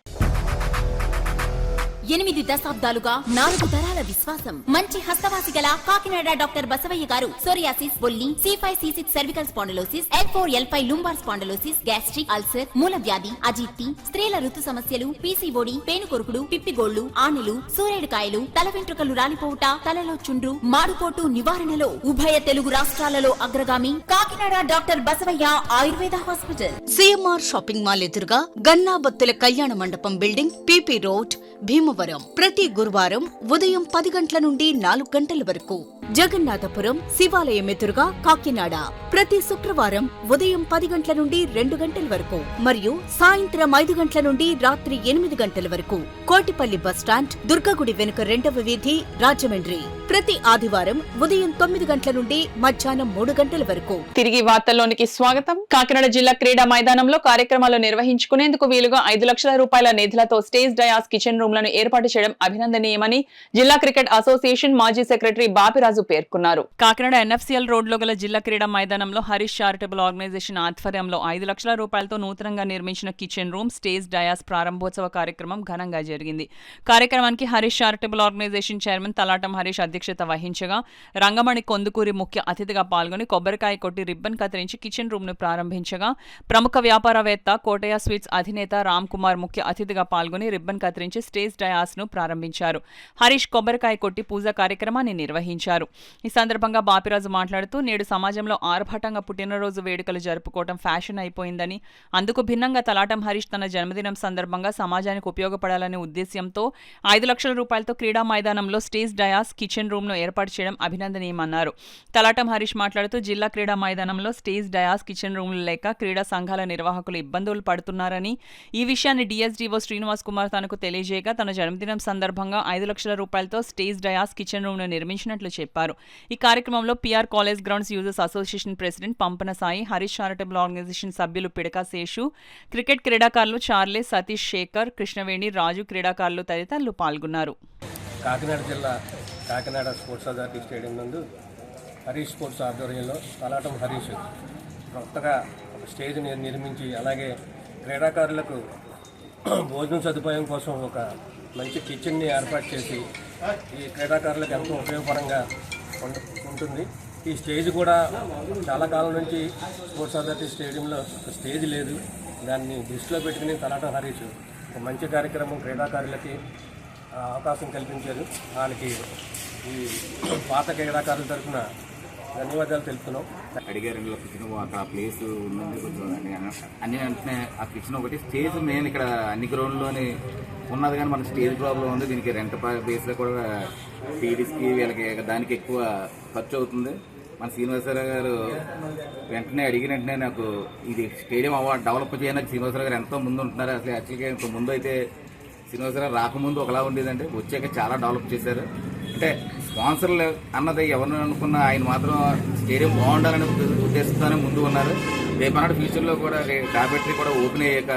8 దశాబ్దాలుగా 4 తరాల విశ్వాసం. మంచి హస్తవాసి గల కాకినాడ డాక్టర్ బసవయ్య గారు సోరియాసిస్, బొల్లి, C5C6 cervical spondylosis, L4L5 lumbar spondylosis, gastric ulcer, మూల వ్యాధి, అజీర్తి, స్త్రీల ఋతు సమస్యలు, PCOD, పేనుకొరుకుడు, పిప్పిగోళ్లు, ఆనెలు, సూరేడుకాయలు, తల వెంట్రుకలు రాలిపోవుట, తలలో చుండ్రు, మాడుకోటు నివారణలో ఉభయ తెలుగు రాష్ట్రాలలో అగ్రగామి Kakinada doctor Basavaiah Ayurveda hospital. CMR shopping mall ఎదురుగా గన్నాబత్తుల కళ్యాణ మండపం బిల్డింగ్, PP రోడ్, భీమవరం. ప్రతి గురువారం ఉదయం 10 గంటల నుండి 4 గంటల వరకు. జగన్నాథపురం శివాలయం ఎదురుగా కాకినాడ ప్రతి శుక్రవారం ఉదయం 10 గంటల నుండి 2 గంటల వరకు మరియు సాయంత్రం 5 గంటల నుండి రాత్రి 8 గంటల వరకు. కోటిపల్లి బస్టాండ్, దుర్గగుడి వెనుక 2వ వీధి, రాజమండ్రి ప్రతి ఆదివారం ఉదయం 9 గంటల నుండి మధ్యాహ్నం 3 గంటల వరకు. తిరిగి వార్తల్లోనికి స్వాగతం. కాకినాడ జిల్లా క్రీడా మైదానంలో కార్యక్రమాలు నిర్వహించుకునేందుకు వీలుగా 5 లక్షల రూపాయల నిధులతో స్టేజ్ డయాస్, కిచెన్ రూమ్లను ఏర్పాటు చేయడం అభినందనీయమని జిల్లా క్రికెట్ అసోసియేషన్ మాజీ సెక్రటరీ బాపిరాజు పేర్కొన్నారు. కాకినాడ NFCL రోడ్లో గల జిల్లా క్రీడా మైదానంలో హరీష్ చారిటబుల్ ఆర్గనైజేషన్ ఆధ్వర్యంలో 5 లక్షల రూపాయలతో నూతనంగా నిర్మించిన కిచెన్ రూమ్, స్టేజ్ డయాస్ ప్రారంభోత్సవ కార్యక్రమం ఘనంగా జరిగింది. కార్యక్రమానికి Harish charitable organization chairman Talatam Harish అధ్యక్షత వహించగా రంగమణి కొందుకూరి ముఖ్య అతిథిగా పాల్గొని కొబ్బరికాయ కొట్టి రిబ్బన్ కత్తిరించి కిచెన్ రూమ్ ను ప్రారంభించగా ప్రముఖ వ్యాపారవేత్త కోటయ్య స్వీట్స్ అధినేత రామ్ కుమార్ ముఖ్య అతిథిగా పాల్గొని రిబ్బన్ కత్తిరించి స్టేజ్ డయాస్ ను ప్రారంభించారు. హరీష్ కొబ్బరికాయ కొట్టి పూజా కార్యక్రమాన్ని నిర్వహించారు. ఈ సందర్భంగా బాపిరాజు మాట్లాడుతూ నేడు సమాజంలో ఆర్భాటంగా పుట్టినరోజు వేడుకలు జరుపుకోవడం ఫ్యాషన్ అయిపోయిందని, అందుకు భిన్నంగా తలాటం హరీష్ తన జన్మదినం సందర్భంగా సమాజానికి ఉపయోగపడాలనే ఉద్దేశ్యంతో 5 లక్షల రూపాయలతో క్రీడా మైదానంలో స్టేజ్ డయాస్, కిచెన్ రూమ్ ను ఏర్పాటు చేయడం అభినందనీయమన్నారు. తలాటం హరీష్ మాట్లాడుతూ జిల్లా క్రీడా మైదానంలో స్టేజ్ డయాస్, కిచెన్ రూమ్లు లేక క్రీడా సంఘాల నిర్వాహకులు ఇబ్బందులు పడుతున్నారని, ఈ విషయాన్ని DSDO శ్రీనివాస్ కుమార్ తనకు తెలియజేయగా తన జన్మదినం సందర్భంగా 5 లక్షల రూపాయలతో స్టేజ్ డయాస్, కిచెన్ రూమ్ ను నిర్మించినట్లు చెప్పారు. ఈ కార్యక్రమంలో PR college grounds users association president Pampana Sai, Harish charitable organization సభ్యులు పిడకా శేషు, క్రికెట్ క్రీడాకారులు చార్లే, సతీష్, శేఖర్, కృష్ణవేణి, రాజు, క్రీడాకారులు తదితరులు పాల్గొన్నారు. కాకినాడ జిల్లా కాకినాడ స్పోర్ట్స్ అథారిటీ స్టేడియం నందు హరీష్ స్పోర్ట్స్ ఆధ్వర్యంలో తలాటం హరీష్ కొత్తగా ఒక స్టేజ్ నిర్మించి, అలాగే క్రీడాకారులకు భోజనం సదుపాయం కోసం ఒక మంచి కిచెన్ని ఏర్పాటు చేసి ఈ క్రీడాకారులకు ఎంతో ఉపయోగకరంగా ఉంటుంది. ఈ స్టేజ్ కూడా చాలా కాలం నుంచి స్పోర్ట్స్ అథారిటీ స్టేడియంలో స్టేజ్ లేదు. దాన్ని దృష్టిలో పెట్టుకుని తలాటం హరీష్ ఒక మంచి కార్యక్రమం క్రీడాకారులకి అవకాశం కల్పించారు. వాళ్ళకి ఈ పాత క్రీడాకారుల తరఫున ధన్యవాదాలు తెలుపుతున్నాం. అడిగారు కిచెన్ అక్కడ ప్లేస్ ఉన్నది కొంచెం అన్ని వెంటనే ఆ కిచెన్ ఒకటి స్టేజ్ మెయిన్ ఇక్కడ అన్ని గ్రౌండ్లోని ఉన్నది కానీ మన స్టేజ్ ప్రాబ్లం ఉంది. దీనికి రెంట్ బేస్లో కూడా టీడీస్కి వీళ్ళకి దానికి ఎక్కువ ఖర్చు అవుతుంది. మన శ్రీనివాసరావు గారు వెంటనే అడిగిన వెంటనే నాకు ఇది స్టేడియం డెవలప్ చేయడానికి శ్రీనివాసరావు గారు ఎంతో ముందు ఉంటున్నారు. అసలు యాక్చువల్గా ఇంత ముందు అయితే శ్రీనివాసరావు రాకముందు ఒకలా ఉండేదంటే వచ్చాక చాలా డెవలప్ చేశారు. అంటే స్పాన్సర్లు అన్నది ఎవరిని అనుకున్నా ఆయన మాత్రం స్టేడియం బాగుండాలనే ఉద్దేశంతోనే ముందు ఉన్నారు. రేపనాడు ఫ్యూచర్లో కూడా డాబెటరీ కూడా ఓపెన్ అయ్యాక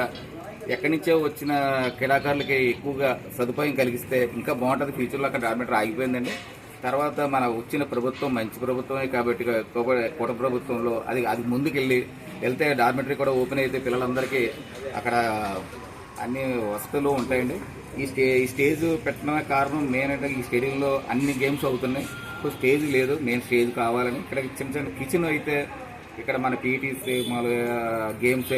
ఎక్కడి నుంచో వచ్చిన క్రీడాకారులకి ఎక్కువగా సదుపాయం కలిగిస్తే ఇంకా బాగుంటుంది. ఫ్యూచర్లో అక్కడ డాబెటరీ ఆగిపోయిందండి. తర్వాత మన వచ్చిన ప్రభుత్వం మంచి ప్రభుత్వమే కాబట్టి కూట ప్రభుత్వంలో అది ముందుకెళ్ళి వెళ్తే డార్మెటరీ కూడా ఓపెన్ అయితే పిల్లలందరికీ అక్కడ అన్ని వసతులు ఉంటాయండి. ఈ స్టేజ్ పెట్టడం కారణం మెయిన్ అంటే ఈ స్టేడియంలో అన్ని గేమ్స్ అవుతున్నాయి. సో స్టేజ్ లేదు, మెయిన్ స్టేజ్ కావాలని ఇక్కడ చిన్న చిన్న కిచెన్ అయితే ఇక్కడ మన పీటీస్ మామూలుగా గేమ్స్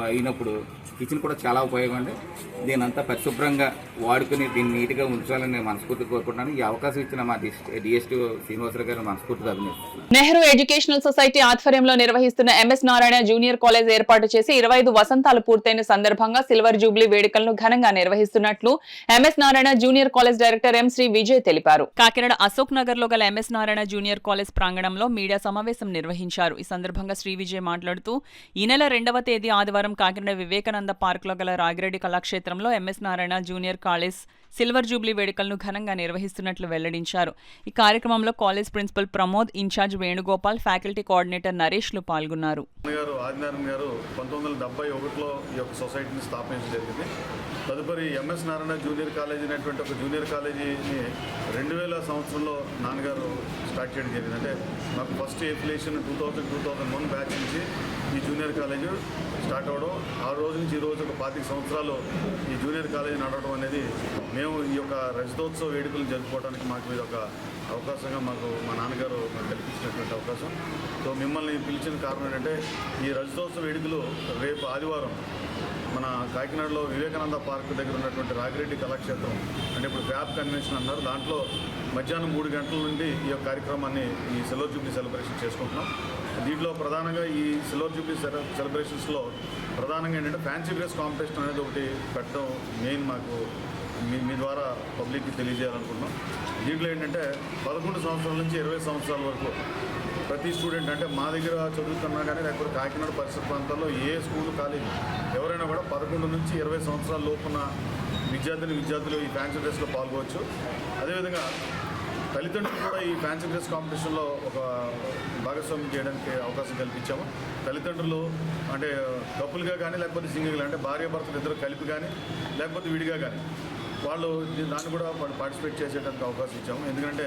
అయినప్పుడు కిచెన్ కూడా చాలా ఉపయోగం అండి. దీని అంతా పరిశుభ్రంగా వాడుకుని దీన్ని నీట్గా ఉంచాలని నేను మనస్ఫూర్తి కోరుకుంటున్నాను. ఈ అవకాశం ఇచ్చిన మా డిఎస్టీ శ్రీనివాసరావు గారు మనస్ఫూర్తిగా అభినందిస్తున్నాను. నెహ్రూ ఎడ్యుకేషనల్ సొసైటీ ఆధ్వర్యంలో నిర్వహిస్తున్న ఎంఎస్ నారాయణ జూనియర్ కాలేజ్ ఏర్పాటు చేసి 25 వసంతాలు పూర్తయిన సందర్భంగా సిల్వర్ జూబ్లీ వేడుకలను ఘనంగా నిర్వహిస్తున్నట్లు MS Narayana junior college director M Sri Vijay తెలిపారు. కాకినాడ అశోక్ నగర్ లో గల ఎంఎస్ నారాయణ జూనియర్ కాలేజ్ ప్రాంగణంలో మీడియా సమావేశం నిర్వహించారు. ఈ సందర్భంగా శ్రీ విజయ్ మాట్లాడుతూ ఈ నెల 2వ తేదీ ఆదివారం కాకినాడ వివేకానంద పార్క్ లో గల రాగిరెడ్డి కళాక్షేత్రంలో MS Narayana junior college silver jubilee వేడుకలను ఘనంగా నిర్వహిస్తున్నట్లు వెల్లడించారు. ఈ కార్యక్రమంలో college principal Pramod, in-charge Venugopal, faculty coordinator Naresh లు పాల్గొన్నారు. ఆదినారాయణ గారు 1971లో ఈ యొక్క సొసైటీని స్థాపించడం జరిగింది. తదుపరి ఎంఎస్ నారాయణ జూనియర్ కాలేజీ అనేటువంటి ఒక జూనియర్ కాలేజీని 2000 సంవత్సరంలో నాన్నగారు స్టార్ట్ చేయడం జరిగింది. అంటే మాకు ఫస్ట్ ఎఫిలియేషన్ 2001 బ్యాచ్ నుంచి ఈ జూనియర్ కాలేజ్ స్టార్ట్ అవ్వడం, ఆ రోజు నుంచి ఈ రోజు ఒక 25 సంవత్సరాలు ఈ జూనియర్ కాలేజీ నడవడం అనేది మేము ఈ యొక్క రజతోత్సవ వేడుకలు జరుపుకోవడానికి మాకు ఇది ఒక అవకాశంగా మాకు మా నాన్నగారు మాకు కల్పించినటువంటి అవకాశం. సో మిమ్మల్ని పిలిచిన కారణం ఏంటంటే ఈ రజతోత్సవ వేడుకలు రేపు ఆదివారం మన కాకినాడలో వివేకానంద పార్క్ దగ్గర ఉన్నటువంటి రాగిరెడ్డి కళాక్షేత్రం అంటే ఇప్పుడు ఫ్యాబ్ కన్వెన్షన్ అన్నారు, దాంట్లో మధ్యాహ్నం 3 గంటల నుండి ఈ యొక్క కార్యక్రమాన్ని ఈ సిల్వర్ జూబ్లీ సెలబ్రేషన్ చేసుకుంటున్నాం. దీంట్లో ప్రధానంగా ఈ సిల్వర్ జూబ్లీ సెలబ్రేషన్స్లో ప్రధానంగా ఏంటంటే ఫ్యాన్సీ డ్రెస్ కాంపిటీషన్ అనేది ఒకటి పెట్టడం మెయిన్ మాకు మీ ద్వారా పబ్లిక్కి తెలియజేయాలనుకుంటున్నాం. దీంట్లో ఏంటంటే 11 సంవత్సరాల నుంచి 20 సంవత్సరాల వరకు ప్రతి స్టూడెంట్ అంటే మా దగ్గర చదువుతున్నా కానీ లేకపోతే కాకినాడ పరిసర ప్రాంతాల్లో ఏ స్కూల్ కాలేజీ ఎవరైనా కూడా 11 నుంచి 20 సంవత్సరాల లోపున విద్యార్థులు ఈ ఫ్యాన్సీ డ్రెస్లో పాల్గొవచ్చు. అదేవిధంగా తల్లిదండ్రులు కూడా ఈ ఫ్యాన్సీ డ్రెస్ కాంపిటీషన్లో ఒక భాగస్వామ్యం చేయడానికి అవకాశం కల్పించాము. తల్లిదండ్రులు అంటే కపుల్గా కానీ లేకపోతే సింగిల్గా అంటే భార్యాభర్తలు ఇద్దరు కలిపి కానీ లేకపోతే విడిగా కానీ వాళ్ళు దాన్ని కూడా వాళ్ళు పార్టిసిపేట్ చేసేటానికి అవకాశం ఇచ్చాము. ఎందుకంటే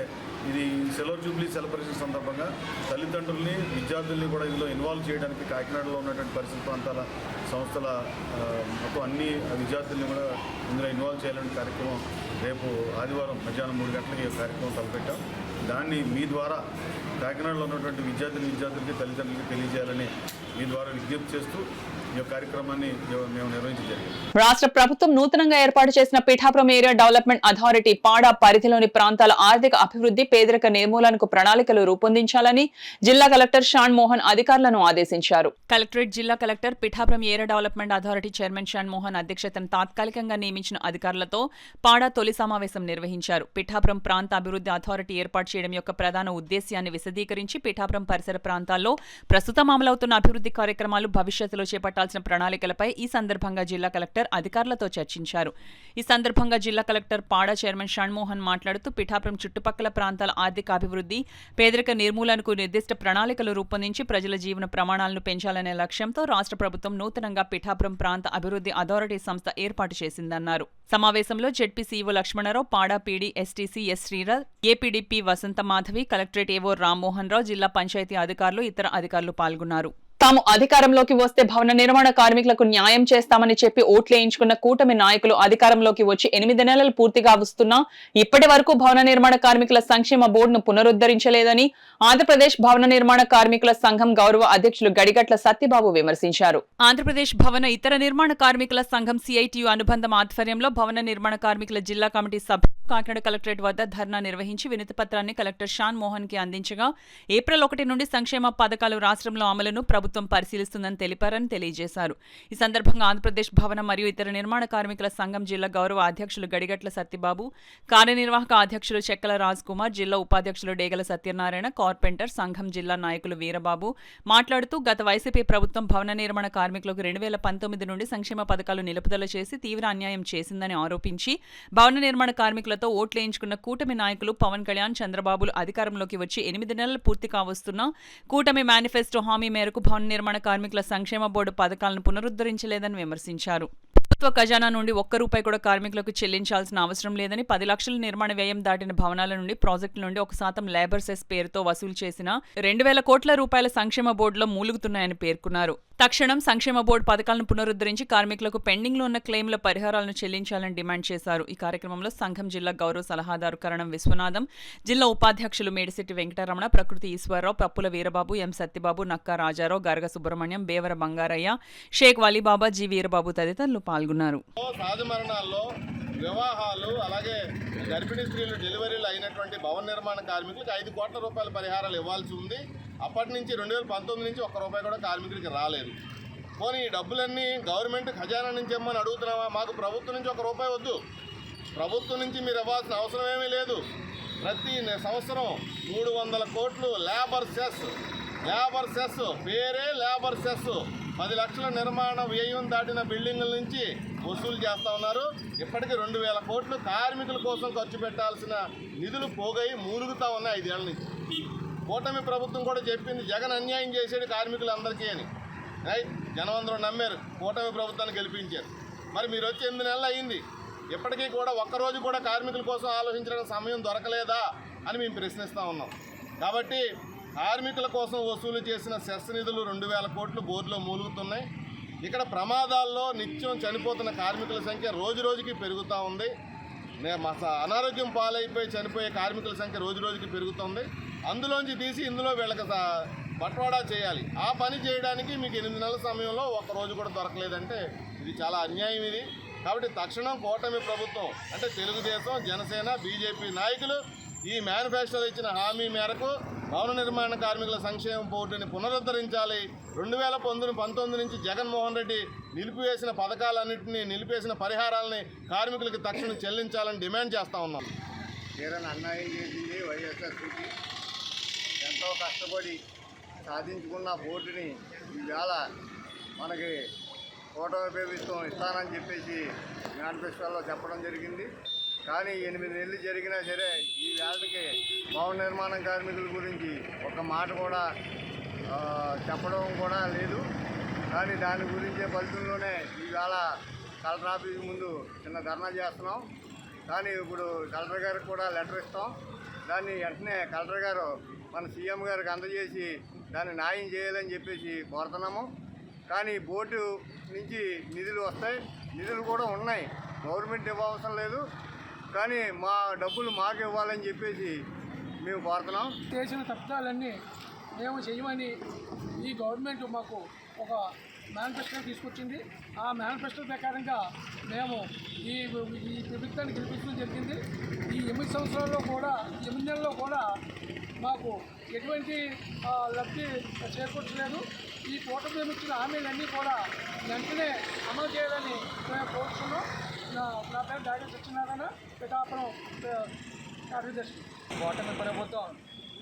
ఇది సిల్వర్ జూబ్లీ సెలబ్రేషన్ సందర్భంగా తల్లిదండ్రుల్ని విద్యార్థుల్ని కూడా ఇందులో ఇన్వాల్వ్ చేయడానికి కాకినాడలో ఉన్నటువంటి పరిసర ప్రాంతాల సంస్థల మొత్తం అన్ని విద్యార్థుల్ని కూడా ఇందులో ఇన్వాల్వ్ చేయాలనే కార్యక్రమం రేపు ఆదివారం మధ్యాహ్నం 3 గంటలకి ఈ కార్యక్రమం తలపెట్టాం. దాన్ని మీ ద్వారా కాకినాడలో ఉన్నటువంటి విద్యార్థులకి తల్లిదండ్రులకి తెలియజేయాలని మీ ద్వారా విజ్ఞప్తి చేస్తూ ఈ కార్యక్రమాన్ని మేము నిర్వహించడం జరిగింది. రాష్ట్ర ప్రభుత్వం నూతనంగా ఏర్పాటు చేసిన పిఠాపురం ఏరియా డెవలప్మెంట్ అథారిటీ పాడా పరిధిలోని ప్రాంతాల ఆర్థిక అభివృద్ధి, పేదరిక నిర్మూలనకు ప్రణాళికలు రూపొందించాలని జిల్లా కలెక్టర్ షాన్ మోహన్ అధికారులను ఆదేశించారు. కలెక్టరేట్ జిల్లా collector Pithapuram area development authority chairman Shan Mohan అధ్యక్షతన తాత్కాలికంగా నియమించిన అధికారులతో పాడా తొలి సమావేశం నిర్వహించారు. పిఠాపురం ప్రాంత అభివృద్ధి అథారిటీ ఏర్పాటు చేయడం యొక్క ప్రధాన ఉద్దేశ్యాన్ని విశదీకరించి పిఠాపురం పరిసర ప్రాంతాల్లో ప్రస్తుతం అమలవుతున్న అభివృద్ధి కార్యక్రమాలు, భవిష్యత్తులో చేపట్టాల్సిన ప్రణాళికలపై ఈ సందర్భంగా జిల్లా కలెక్టర్ అధికారులతో చర్చించారు. ఈ సందర్భంగా జిల్లా కలెక్టర్ పాడా చైర్మన్ షణ్మోహన్ మాట్లాడుతూ పిఠాపురం చుట్టుపక్కల ప్రాంతాల ఆర్థిక అభివృద్ధి, పేదరిక నిర్మూలనకు నిర్దిష్ట ప్రణాళికలు రూపొందించి ప్రజల జీవన ప్రమాణాలను పెంచాలనే లక్ష్యంతో రాష్ట్ర ప్రభుత్వం నూతనంగా పిఠాపురం ప్రాంత అభివృద్ధి అథారిటీ సంస్థ ఏర్పాటు చేసిందన్నారు. సమావేశంలో ZP CEO Lakshmanarao, PADA PD STC S Sriraj, APDP Vasantha Madhavi, collectorate AO Rammohan రావు, జిల్లా పంచాయతీ అధికారులు, ఇతర అధికారులు పాల్గొన్నారు. తాము అధికారంలోకి వస్తే భవన నిర్మాణ కార్మికులకు న్యాయం చేస్తామని చెప్పి ఓట్లేయించుకున్న కూటమి నాయకులు అధికారంలోకి వచ్చి 8 నెలలు పూర్తిగా వస్తున్నా ఇప్పటి వరకు భవన నిర్మాణ కార్మికుల సంక్షేమ బోర్డును పునరుద్ధరించలేదని ఆంధ్రప్రదేశ్ భవన నిర్మాణ కార్మికుల సంఘం గౌరవ అధ్యక్షులు గడిగట్ల సత్యబాబు విమర్శించారు. ఆంధ్రప్రదేశ్ భవన ఇతర నిర్మాణ కార్మికుల సంఘం CITU అనుబంధం ఆధ్వర్యంలో భవన నిర్మాణ కార్మికుల జిల్లా కమిటీ సభ్యులు కాకినాడ కలెక్టరేట్ వద్ద ధర్నా నిర్వహించి వినతి పత్రాన్ని కలెక్టర్ షాన్ మోహన్ కి అందించగా ఏప్రిల్ 1 నుండి సంక్షేమ పథకాలు రాష్ట్రంలో అమలును ప్రభుత్వం పరిశీలిస్తుందని తెలిపారని తెలియజేశారు. ఈ సందర్భంగా ఆంధ్రప్రదేశ్ భవన మరియు ఇతర నిర్మాణ కార్మికుల సంఘం జిల్లా గౌరవ అధ్యక్షులు గడిగట్ల సత్యబాబు, కార్యనిర్వాహక అధ్యక్షులు చెక్కల రాజ్ కుమార్, జిల్లా ఉపాధ్యక్షులు డేగల సత్యనారాయణ, కార్పెంటర్ సంఘం జిల్లా నాయకులు వీరబాబు మాట్లాడుతూ గత వైసీపీ ప్రభుత్వం భవన నిర్మాణ కార్మికులకు 2019 నుండి సంక్షేమ పథకాలు నిలుపుదల చేసి తీవ్ర అన్యాయం చేసిందని ఆరోపించి భవన నిర్మాణ కార్మికులతో ఓట్లేయించుకున్న కూటమి నాయకులు పవన్ కళ్యాణ్, చంద్రబాబులు అధికారంలోకి వచ్చి 8 నెలలు పూర్తి కావస్తున్నా కూటమి మేనిఫెస్టో హామీ మేరకు భవన నిర్మాణ కార్మికుల సంక్షేమ బోర్డు పథకాలను పునరుద్ధరించలేదని విమర్శించారు. ప్రభుత్వ ఖజానా నుండి ₹1 కూడా కార్మికులకు చెల్లించాల్సిన అవసరం లేదని 10 లక్షల నిర్మాణ వ్యయం దాటిన భవనాల నుండి ప్రాజెక్టుల నుండి 1% లేబర్ సెస్ పేరుతో వసూలు చేసిన 2,000 కోట్ల రూపాయల సంక్షేమ బోర్డులో మూలుగుతున్నాయని పేర్కొన్నారు. తక్షణం సంక్షేమ బోర్డు పథకాలను పునరుద్ధరించి కార్మికులకు పెండింగ్ లో ఉన్న క్లెయిమ్ల పరిహారాలను చెల్లించాలని డిమాండ్ చేశారు. ఈ కార్యక్రమంలో సంఘం జిల్లా గౌరవ సలహాదారు కరణం విశ్వనాథం, జిల్లా ఉపాధ్యక్షులు మేడిశెట్టి వెంకటరమణ, ప్రకృతి ఈశ్వరరావు, పప్పుల వీరబాబు, ఎం సత్యబాబు, నక్కా రాజారావు, గరగ సుబ్రహ్మణ్యం, బేవర బంగారయ్య, షేక్ వలీబాబా, జి వీరబాబు తదితరులు పాల్గొన్నారు. సహజ మరణాల్లో, వివాహాలు, అలాగే గర్భిణీ స్త్రీలు డెలివరీలు అయినటువంటి భవన నిర్మాణ కార్మికులకు 5 కోట్ల రూపాయల పరిహారాలు ఇవ్వాల్సి ఉంది. అప్పటి నుంచి 2019 నుంచి ₹1 కూడా కార్మికుడికి రాలేదు. పోనీ ఈ డబ్బులన్నీ గవర్నమెంట్ ఖజానా నుంచి ఇమ్మని అడుగుతున్నావా? మాకు ప్రభుత్వం నుంచి ₹1 వద్దు. ప్రభుత్వం నుంచి మీరు ఇవ్వాల్సిన అవసరం ఏమీ లేదు. ప్రతి సంవత్సరం 300 కోట్లు లేబర్ సెస్ పేరే లేబర్ సెస్ 10 లక్షల నిర్మాణ వ్యయం దాటిన బిల్డింగుల నుంచి వసూలు చేస్తూ ఉన్నారు. ఇప్పటికీ 2,000 కోట్లు కార్మికుల కోసం ఖర్చు పెట్టాల్సిన నిధులు పోగై మూలుగుతూ ఉన్నాయి 5 ఏళ్ల నుంచి. కూటమి ప్రభుత్వం కూడా చెప్పింది జగన్ అన్యాయం చేసేది కార్మికులందరికీ అని. జనం అందరూ నమ్మారు, కూటమి ప్రభుత్వాన్ని గెలిపించారు. మరి మీరు వచ్చి 8 నెలలు అయింది, ఇప్పటికీ కూడా ఒక్కరోజు కూడా కార్మికుల కోసం ఆలోచించడానికి సమయం దొరకలేదా అని మేము ప్రశ్నిస్తూ ఉన్నాం. కాబట్టి కార్మికుల కోసం వసూలు చేసిన సెస్ నిధులు 2,000 కోట్లు బోర్డులో మూలుగుతున్నాయి. ఇక్కడ ప్రమాదాల్లో నిత్యం చనిపోతున్న కార్మికుల సంఖ్య రోజు రోజుకి పెరుగుతూ ఉంది. అనారోగ్యం పాలైపోయి చనిపోయే కార్మికుల సంఖ్య రోజు రోజుకి పెరుగుతుంది. అందులోంచి తీసి ఇందులో వీళ్ళకి బట్వాడా చేయాలి. ఆ పని చేయడానికి మీకు 8 నెలల సమయంలో ఒక్కరోజు కూడా దొరకలేదంటే ఇది చాలా అన్యాయం ఇది. కాబట్టి తక్షణం కూటమి ప్రభుత్వం అంటే తెలుగుదేశం, జనసేన, బీజేపీ నాయకులు ఈ మేనిఫెస్టోలో ఇచ్చిన హామీ మేరకు భవన నిర్మాణ కార్మికుల సంక్షేమ బోర్డుని పునరుద్ధరించాలి. 2019 నుంచి జగన్మోహన్ రెడ్డి నిలిపివేసిన పథకాలన్నింటినీ, నిలిపేసిన పరిహారాలని కార్మికులకి తక్షణం చెల్లించాలని డిమాండ్ చేస్తూ ఉన్నాం. తీరని అన్యాయం చేసింది వైఎస్ఆర్సీపీ. ఎంతో కష్టపడి సాధించుకున్న బోర్డుని ఈవేళ మనకి కూటమి ప్రభుత్వం ఇస్తానని చెప్పేసి మేనిఫెస్టోలో చెప్పడం జరిగింది. కానీ 8 నెలలు జరిగినా సరే ఈ వేళకి భవన నిర్మాణ కార్మికుల గురించి ఒక మాట కూడా చెప్పడం కూడా లేదు. కానీ దాని గురించే ఫలితంలోనే ఈవేళ కలెక్టర్ ఆఫీస్ ముందు చిన్న ధర్నా చేస్తున్నాం. కానీ ఇప్పుడు కలెక్టర్ గారికి కూడా లెటర్ ఇస్తాం. దాన్ని వెంటనే కలెక్టర్ గారు మన సీఎం గారికి అందజేసి దాన్ని న్యాయం చేయాలని చెప్పేసి కోరుతున్నాము. కానీ బోర్డు నుంచి నిధులు వస్తాయి, నిధులు కూడా ఉన్నాయి, గవర్నమెంట్ ఇవ్వవసరం లేదు. కానీ మా డబ్బులు మాకు ఇవ్వాలని చెప్పేసి మేము కోరుతున్నాం. చేసిన తప్పిదాలన్నీ మేము చేయమని ఈ గవర్నమెంట్ మాకు ఒక మేనిఫెస్టో తీసుకొచ్చింది. ఆ మేనిఫెస్టో ప్రకారంగా మేము ఈ ప్రభుత్వాన్ని గెలిపించడం జరిగింది. ఈ 8 సంవత్సరాల్లో కూడా 8 నెలల్లో కూడా మాకు ఎటువంటి లబ్ధి చేకూర్చలేదు. ఈ కూటమి ఇచ్చిన హామీలన్నీ కూడా వెంటనే అమలు చేయాలని మేము కోరుతున్నాం. నా పేరు డాక్టర్ సత్యనారాయణ, పిఠాపురం కార్యదర్శి. కూటమి ప్రభుత్వం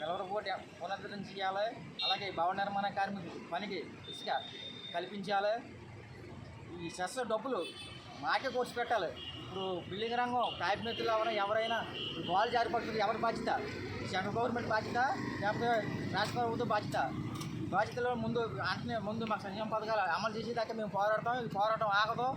నిలవరపోటీ పునరుద్ధరించాలి. అలాగే భవన నిర్మాణ కార్మికులు పనికి ఇసుక కల్పించాలి. ఈ సెస్ డబ్బులు మాకే కోర్సు పెట్టాలి. ఇప్పుడు బిల్డింగ్ రంగం కాయపినెత్తులు ఎవరైనా గోలు జారిపడుతుంది, ఎవరి బాధ్యత? సెంట్రల్ గవర్నమెంట్ బాధ్యత లేకపోతే రాష్ట్ర ప్రభుత్వం బాధ్యత? బాధ్యతలో ముందు మాకు సంక్షేమ పథకాలు అమలు చేసేదాకా మేము పోరాడతాం. ఈ పోరాటం ఆగదు.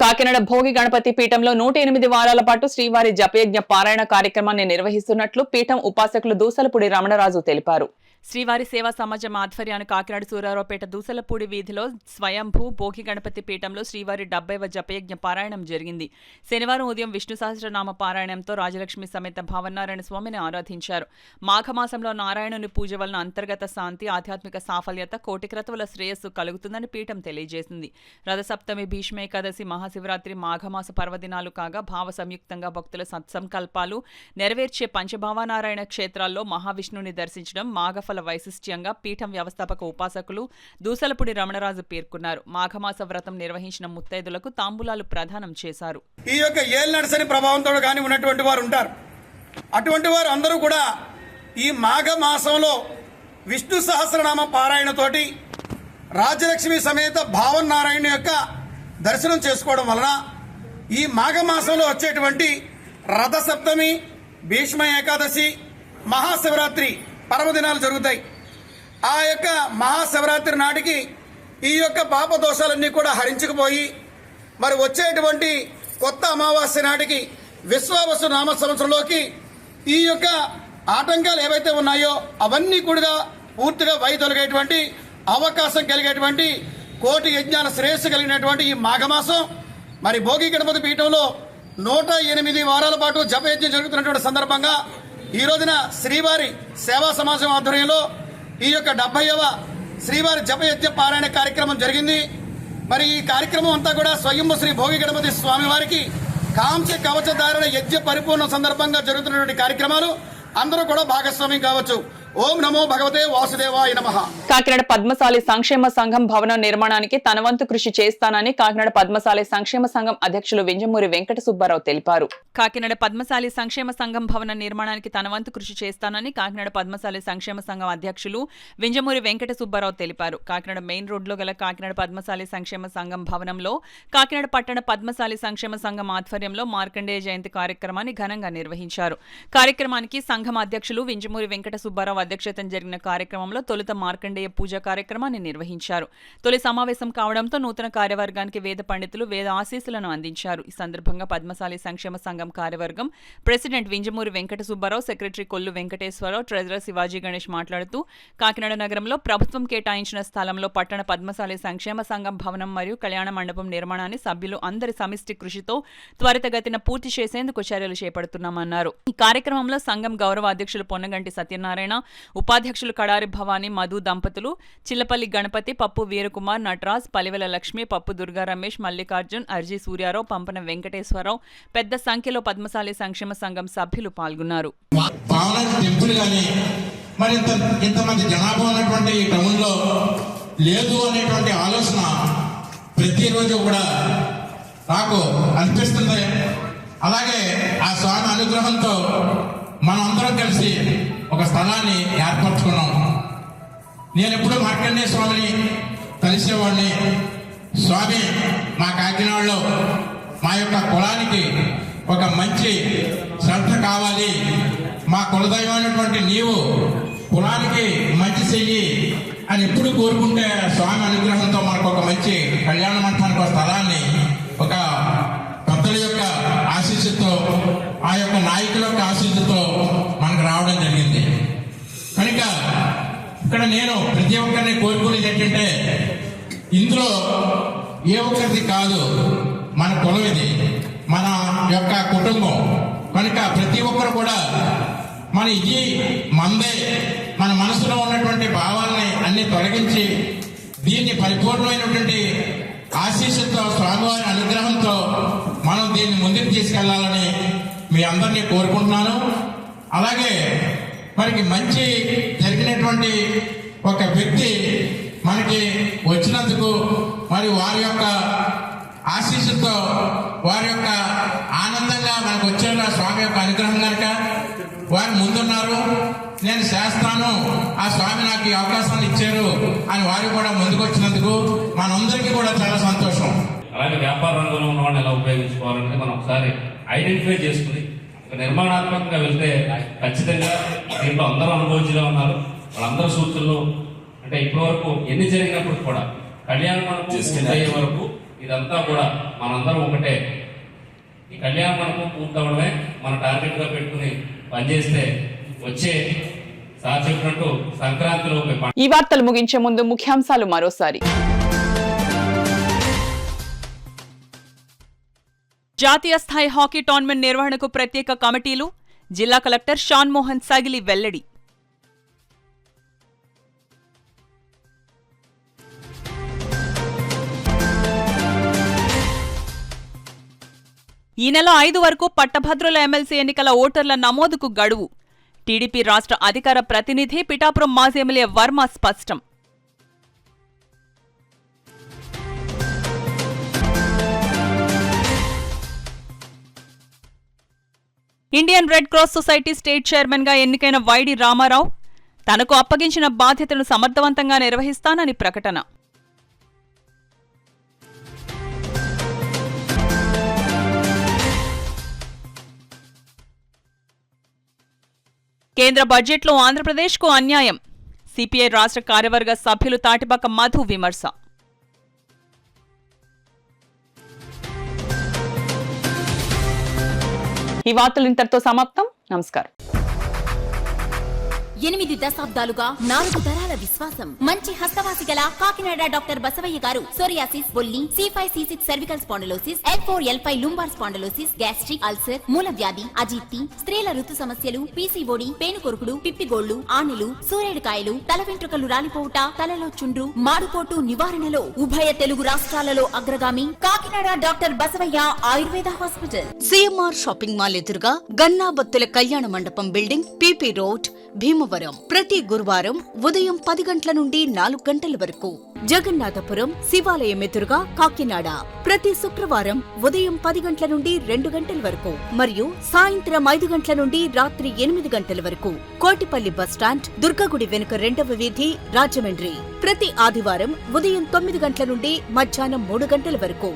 కాకినాడ భోగి గణపతి పీఠంలో 108 వారాల పాటు శ్రీవారి జపయజ్ఞ పారాయణ కార్యక్రమాన్ని నిర్వహిస్తున్నట్లు పీఠం ఉపాసకులు దూసలపూడి రమణరాజు తెలిపారు. శ్రీవారి సేవా సమాజం ఆధ్వర్యాన్ని కాకినాడ సూరారావుపేట దూసలపూడి వీధిలో స్వయంభూ భోగి గణపతి పీఠంలో శ్రీవారి 70వ జపయజ్ఞ పారాయణం జరిగింది. శనివారం ఉదయం విష్ణు సహస్రనామ పారాయణంతో రాజలక్ష్మి సమేత భావనారాయణ స్వామిని ఆరాధించారు. మాఘమాసంలో నారాయణుని పూజ వలన అంతర్గత శాంతి, ఆధ్యాత్మిక సాఫల్యత, కోటి క్రతువుల శ్రేయస్సు కలుగుతుందని పీఠం తెలియజేసింది. రథసప్తమి, భీష్మ ఏకాదశి, మహాశివరాత్రి మాఘమాస పర్వదినాలు కాగా భావ సంయుక్తంగా భక్తుల సత్సంకల్పాలు నెరవేర్చే పంచభావనారాయణ క్షేత్రాల్లో మహావిష్ణుని దర్శించడం మాఘఫల వైశిష్ట్యంగా పీఠం వ్యవస్థాపక ఉపాసకులు దూసలపూడి రమణరాజు పేర్కొన్నారు. మాఘమాస వ్రతం నిర్వహించిన ముత్తైదులకు తాంబూలాలు ప్రదానం చేశారు. ఈ యొక్క ఏళ్ళనడిసరి ప్రభావంతో కానీ ఉన్నటువంటి వారు ఉంటారు. అటువంటి వారు అందరూ కూడా ఈ మాఘ మాసంలో విష్ణు సహస్రనామ పారాయణతోటి రాజలక్ష్మి సమేత భావనారాయణ యొక్క దర్శనం చేసుకోవడం వలన ఈ మాఘమాసంలో వచ్చేటువంటి రథసప్తమి, భీష్మ ఏకాదశి, మహాశివరాత్రి పర్వదినాలు జరుగుతాయి. ఆ యొక్క మహాశివరాత్రి నాటికి ఈ యొక్క పాప దోషాలన్నీ కూడా హరించుకుపోయి మరి వచ్చేటువంటి కొత్త అమావాస్య నాటికి విశ్వావసు నామ సంవత్సరంలోకి ఈ యొక్క ఆటంకాలు ఏవైతే ఉన్నాయో అవన్నీ కూడా పూర్తిగా వైదొలిగేటువంటి అవకాశం కలిగేటువంటి కోటి యజ్ఞాల శ్రేయస్సు కలిగినటువంటి ఈ మాఘమాసం మరి భోగి గణపతి పీఠంలో 108 వారాల పాటు జపయజ్ఞం జరుగుతున్నటువంటి సందర్భంగా ఈ రోజున శ్రీవారి సేవా సమాజం ఆధ్వర్యంలో ఈ యొక్క 70వ శ్రీవారి జపయజ్ఞ పారాయణ కార్యక్రమం జరిగింది. మరి ఈ కార్యక్రమం అంతా కూడా స్వయంభూ శ్రీ భోగి గణపతి స్వామి వారికి కాంస్య కవచధారణ యజ్ఞ పరిపూర్ణ సందర్భంగా జరుగుతున్నటువంటి కార్యక్రమాలు అందరూ కూడా భాగస్వామ్యం కావచ్చు. ఓం నమో భగవతే వాసుదేవాయ నమః. కాకినాడ పద్మశాలి సంక్షేమ సంఘం భవనం నిర్మాణానికి తన వంతు కృషి చేస్తానని కాకినాడ పద్మశాలి సంక్షేమ సంఘం అధ్యక్షులు వింజమూరి వెంకట సుబ్బారావు తెలిపారు. కాకినాడ పద్మశాలి సంక్షేమ సంఘం భవన నిర్మాణానికి తన వంతు కృషి చేస్తానని కాకినాడ పద్మశాలి సంక్షేమ సంఘం అధ్యక్షులు వింజమూరి వెంకట సుబ్బారావు తెలిపారు. కాకినాడ మెయిన్ రోడ్లో గల కాకినాడ పద్మశాలి సంక్షేమ సంఘం భవనంలో కాకినాడ పట్టణ పద్మశాలి సంక్షేమ సంఘం ఆధ్వర్యంలో మార్కండేయ జయంతి కార్యక్రమాన్ని ఘనంగా నిర్వహించారు. కార్యక్రమానికి సంఘం అధ్యక్షులు వింజమూరి వెంకట సుబ్బారావు అధ్యక్షతన జరిగిన కార్యక్రమంలో తొలుత మార్కండేయ పూజా కార్యక్రమాన్ని నిర్వహించారు. తొలి సమావేశం కావడంతో నూతన కార్యవర్గానికి వేద పండితులు వేద ఆశీస్సులను అందించారు. ఈ సందర్భంగా పద్మశాలి సంక్షేమ సంఘం కార్యవర్గం president Vinjamuri Venkata Subbarao, secretary Kollu Venkateswararao, treasurer Shivaji Ganesh మాట్లాడుతూ కాకినాడ నగరంలో ప్రభుత్వం కేటాయించిన స్థలంలో పట్టణ పద్మశాలి సంక్షేమ సంఘం భవనం మరియు కళ్యాణ మండపం నిర్మాణాన్ని సభ్యులు అందరి సమిష్టి కృషితో త్వరితగతిన పూర్తి చేసేందుకు చర్యలు చేపడుతున్నామన్నారు. ఈ కార్యక్రమంలో సంఘం గౌరవ అధ్యక్షులు పొన్నగంటి సత్యనారాయణ, ఉపాధ్యక్షులు కడారి భవానీ, మధు దంపతులు, చిల్లపల్లి గణపతి, పప్పు వీరకుమార్, నటరాజ్, పలివెల లక్ష్మి, పప్పు దుర్గా రమేష్, మల్లికార్జున్, అర్జీ సూర్యారావు, పంపన వెంకటేశ్వరరావు పెద్ద సంఖ్యలో పద్మశాలి సంక్షేమ సంఘం సభ్యులు పాల్గొన్నారు. ఇంతమంది జనాభా ఉన్నటువంటి ఈ టౌన్లో లేదు అనేటువంటి ఆలోచన ప్రతిరోజు కూడా నాకు అనిపిస్తుంది. అలాగే ఆ స్వామి అనుగ్రహంతో మనం అందరం కలిసి ఒక స్థలాన్ని ఏర్పరచుకున్నాం. నేను ఎప్పుడూ మార్కండేయ స్వామిని కలిసేవాడిని. స్వామి మా కాకినాడలో మా యొక్క కులానికి ఒక మంచి శ్రద్ధ కావాలి, మా కులదైవమైనటువంటి నీవు కులానికి మంచి చెయ్యి అని ఎప్పుడు కోరుకుంటే స్వామి అనుగ్రహంతో మనకు ఒక మంచి కళ్యాణ మండపానికి ఒక స్థలాన్ని ఒక పెద్దల యొక్క ఆశీస్సుతో, ఆ యొక్క నాయకుల యొక్క ఆశీస్సుతో మనకు రావడం జరిగింది. కనుక ఇక్కడ నేను ప్రతి ఒక్కరిని కోరుకునేది ఏంటంటే, ఇందులో ఏ ఒక్కరిది కాదు, మన కులం ఇది, మన యొక్క కుటుంబం. కనుక ప్రతి ఒక్కరు కూడా మన ఇది మందే, మన మనసులో ఉన్నటువంటి భావాలని అన్ని తొలగించి దీన్ని పరిపూర్ణమైనటువంటి ఆశీస్సుతో, స్వామివారి అనుగ్రహంతో మనం దీన్ని ముందుకు తీసుకెళ్లాలని మీ అందరినీ కోరుకుంటున్నాను. అలాగే మనకి మంచి జరిగినటువంటి ఒక వ్యక్తి మనకి వచ్చినందుకు మరి వారి యొక్క ఆశీస్సుతో, వారి యొక్క ఆనందంగా మనకు వచ్చేలా స్వామి యొక్క అనుగ్రహం కనుక వారు ముందున్నారు. నేను చేస్తాను, ఆ స్వామి నాకు ఈ అవకాశాన్ని ఇచ్చారు అని వారు కూడా ముందుకు వచ్చినందుకు మనందరికీ కూడా చాలా సంతోషం. అలాగే వ్యాపార రంగంలో ఉన్న వాళ్ళని ఎలా ఉపయోగించుకోవాలంటే మనం ఒకసారి ఐడెంటిఫై చేసుకుని నిర్మాణాత్మకంగా వెళ్తే ఖచ్చితంగా దీంట్లో అందరూ అనుభవించుగా ఉన్నారు. వాళ్ళందరూ సూచనలు అంటే ఇప్పటి వరకు ఎన్ని జరిగినప్పుడు కూడా కళ్యాణ మండపం అయ్యే వరకు ఇదంతా కూడా మనందరం ఒకటే. ఈ కళ్యాణ మండపం పూర్తవడమే మన టార్గెట్గా పెట్టుకుని పనిచేస్తే వచ్చే సార్ చెప్పినట్టు సంక్రాంతిలోపు ఈ వార్తలు ముగించే ముందు ముఖ్యాంశాలు మరోసారి. జాతీయ స్థాయి హాకీ టోర్నమెంట్ నిర్వహణకు ప్రత్యేక కమిటీలు, జిల్లా కలెక్టర్ షాన్ మోహన్ సగిలి వెల్లడి. ఈ నెల 5 వరకు పట్టభద్రుల ఎమ్మెల్సీ ఎన్నికల ఓటర్ల నమోదుకు గడువు. టీడీపీ రాష్ట్ర అధికార ప్రతినిధి పిఠాపురం మాజీ ఎమ్మెల్యే వర్మ స్పష్టం. Indian red cross society state chairman గా ఎన్నికైన వైడి రామారావు తనకు అప్పగించిన బాధ్యతను సమర్థవంతంగా నిర్వహిస్తానని ప్రకటన. కేంద్ర బడ్జెట్లో ఆంధ్రప్రదేశ్కు అన్యాయం. సిపిఐ రాష్ట్ర కార్యవర్గ సభ్యులు తాటిపాక మధు విమర్శ. ఈ వార్తలు ఇంతటితో సమాప్తం. నమస్కారం. 8 దశాబ్దాలుగా 4 తరాల విశ్వాసం. మంచి హస్తవాసి గల కాకినాడ డాక్టర్ బసవయ్య గారు సోరియాసిస్, బొల్లి, C5C6 cervical spondylosis, L4L5 lumbar spondylosis, gastric ulcer, మూల వ్యాధి, అజీర్తి, స్త్రీల ఋతు సమస్యలు, PCOD, పేనుకొరుకుడు, పిప్పిగోళ్లు, ఆనెలు, సూరేడుకాయలు, తల వెంట్రుకలు రాలిపోవుట, తలలో చుండ్రు, మాడుకోటు నివారణలో ఉభయ తెలుగు రాష్ట్రాలలో అగ్రగామి Kakinada doctor Basavaiah Ayurveda hospital. CMR shopping mall ఎదురుగా గన్నాబత్తుల కళ్యాణ మండపం బిల్డింగ్, PP రోడ్, భీమవరం. ప్రతి గురువారం ఉదయం 10 గంటల నుండి 4 గంటల వరకు. జగన్నాథపురం శివాలయం ఎదురుగా కాకినాడ ప్రతి శుక్రవారం ఉదయం 10 గంటల నుండి 2 గంటల వరకు మరియు సాయంత్రం 5 గంటల నుండి రాత్రి 8 గంటల వరకు. కోటిపల్లి బస్టాండ్, దుర్గగుడి వెనుక 2వ వీధి, రాజమండ్రి ప్రతి ఆదివారం ఉదయం 9 గంటల నుండి మధ్యాహ్నం 3 గంటల వరకు.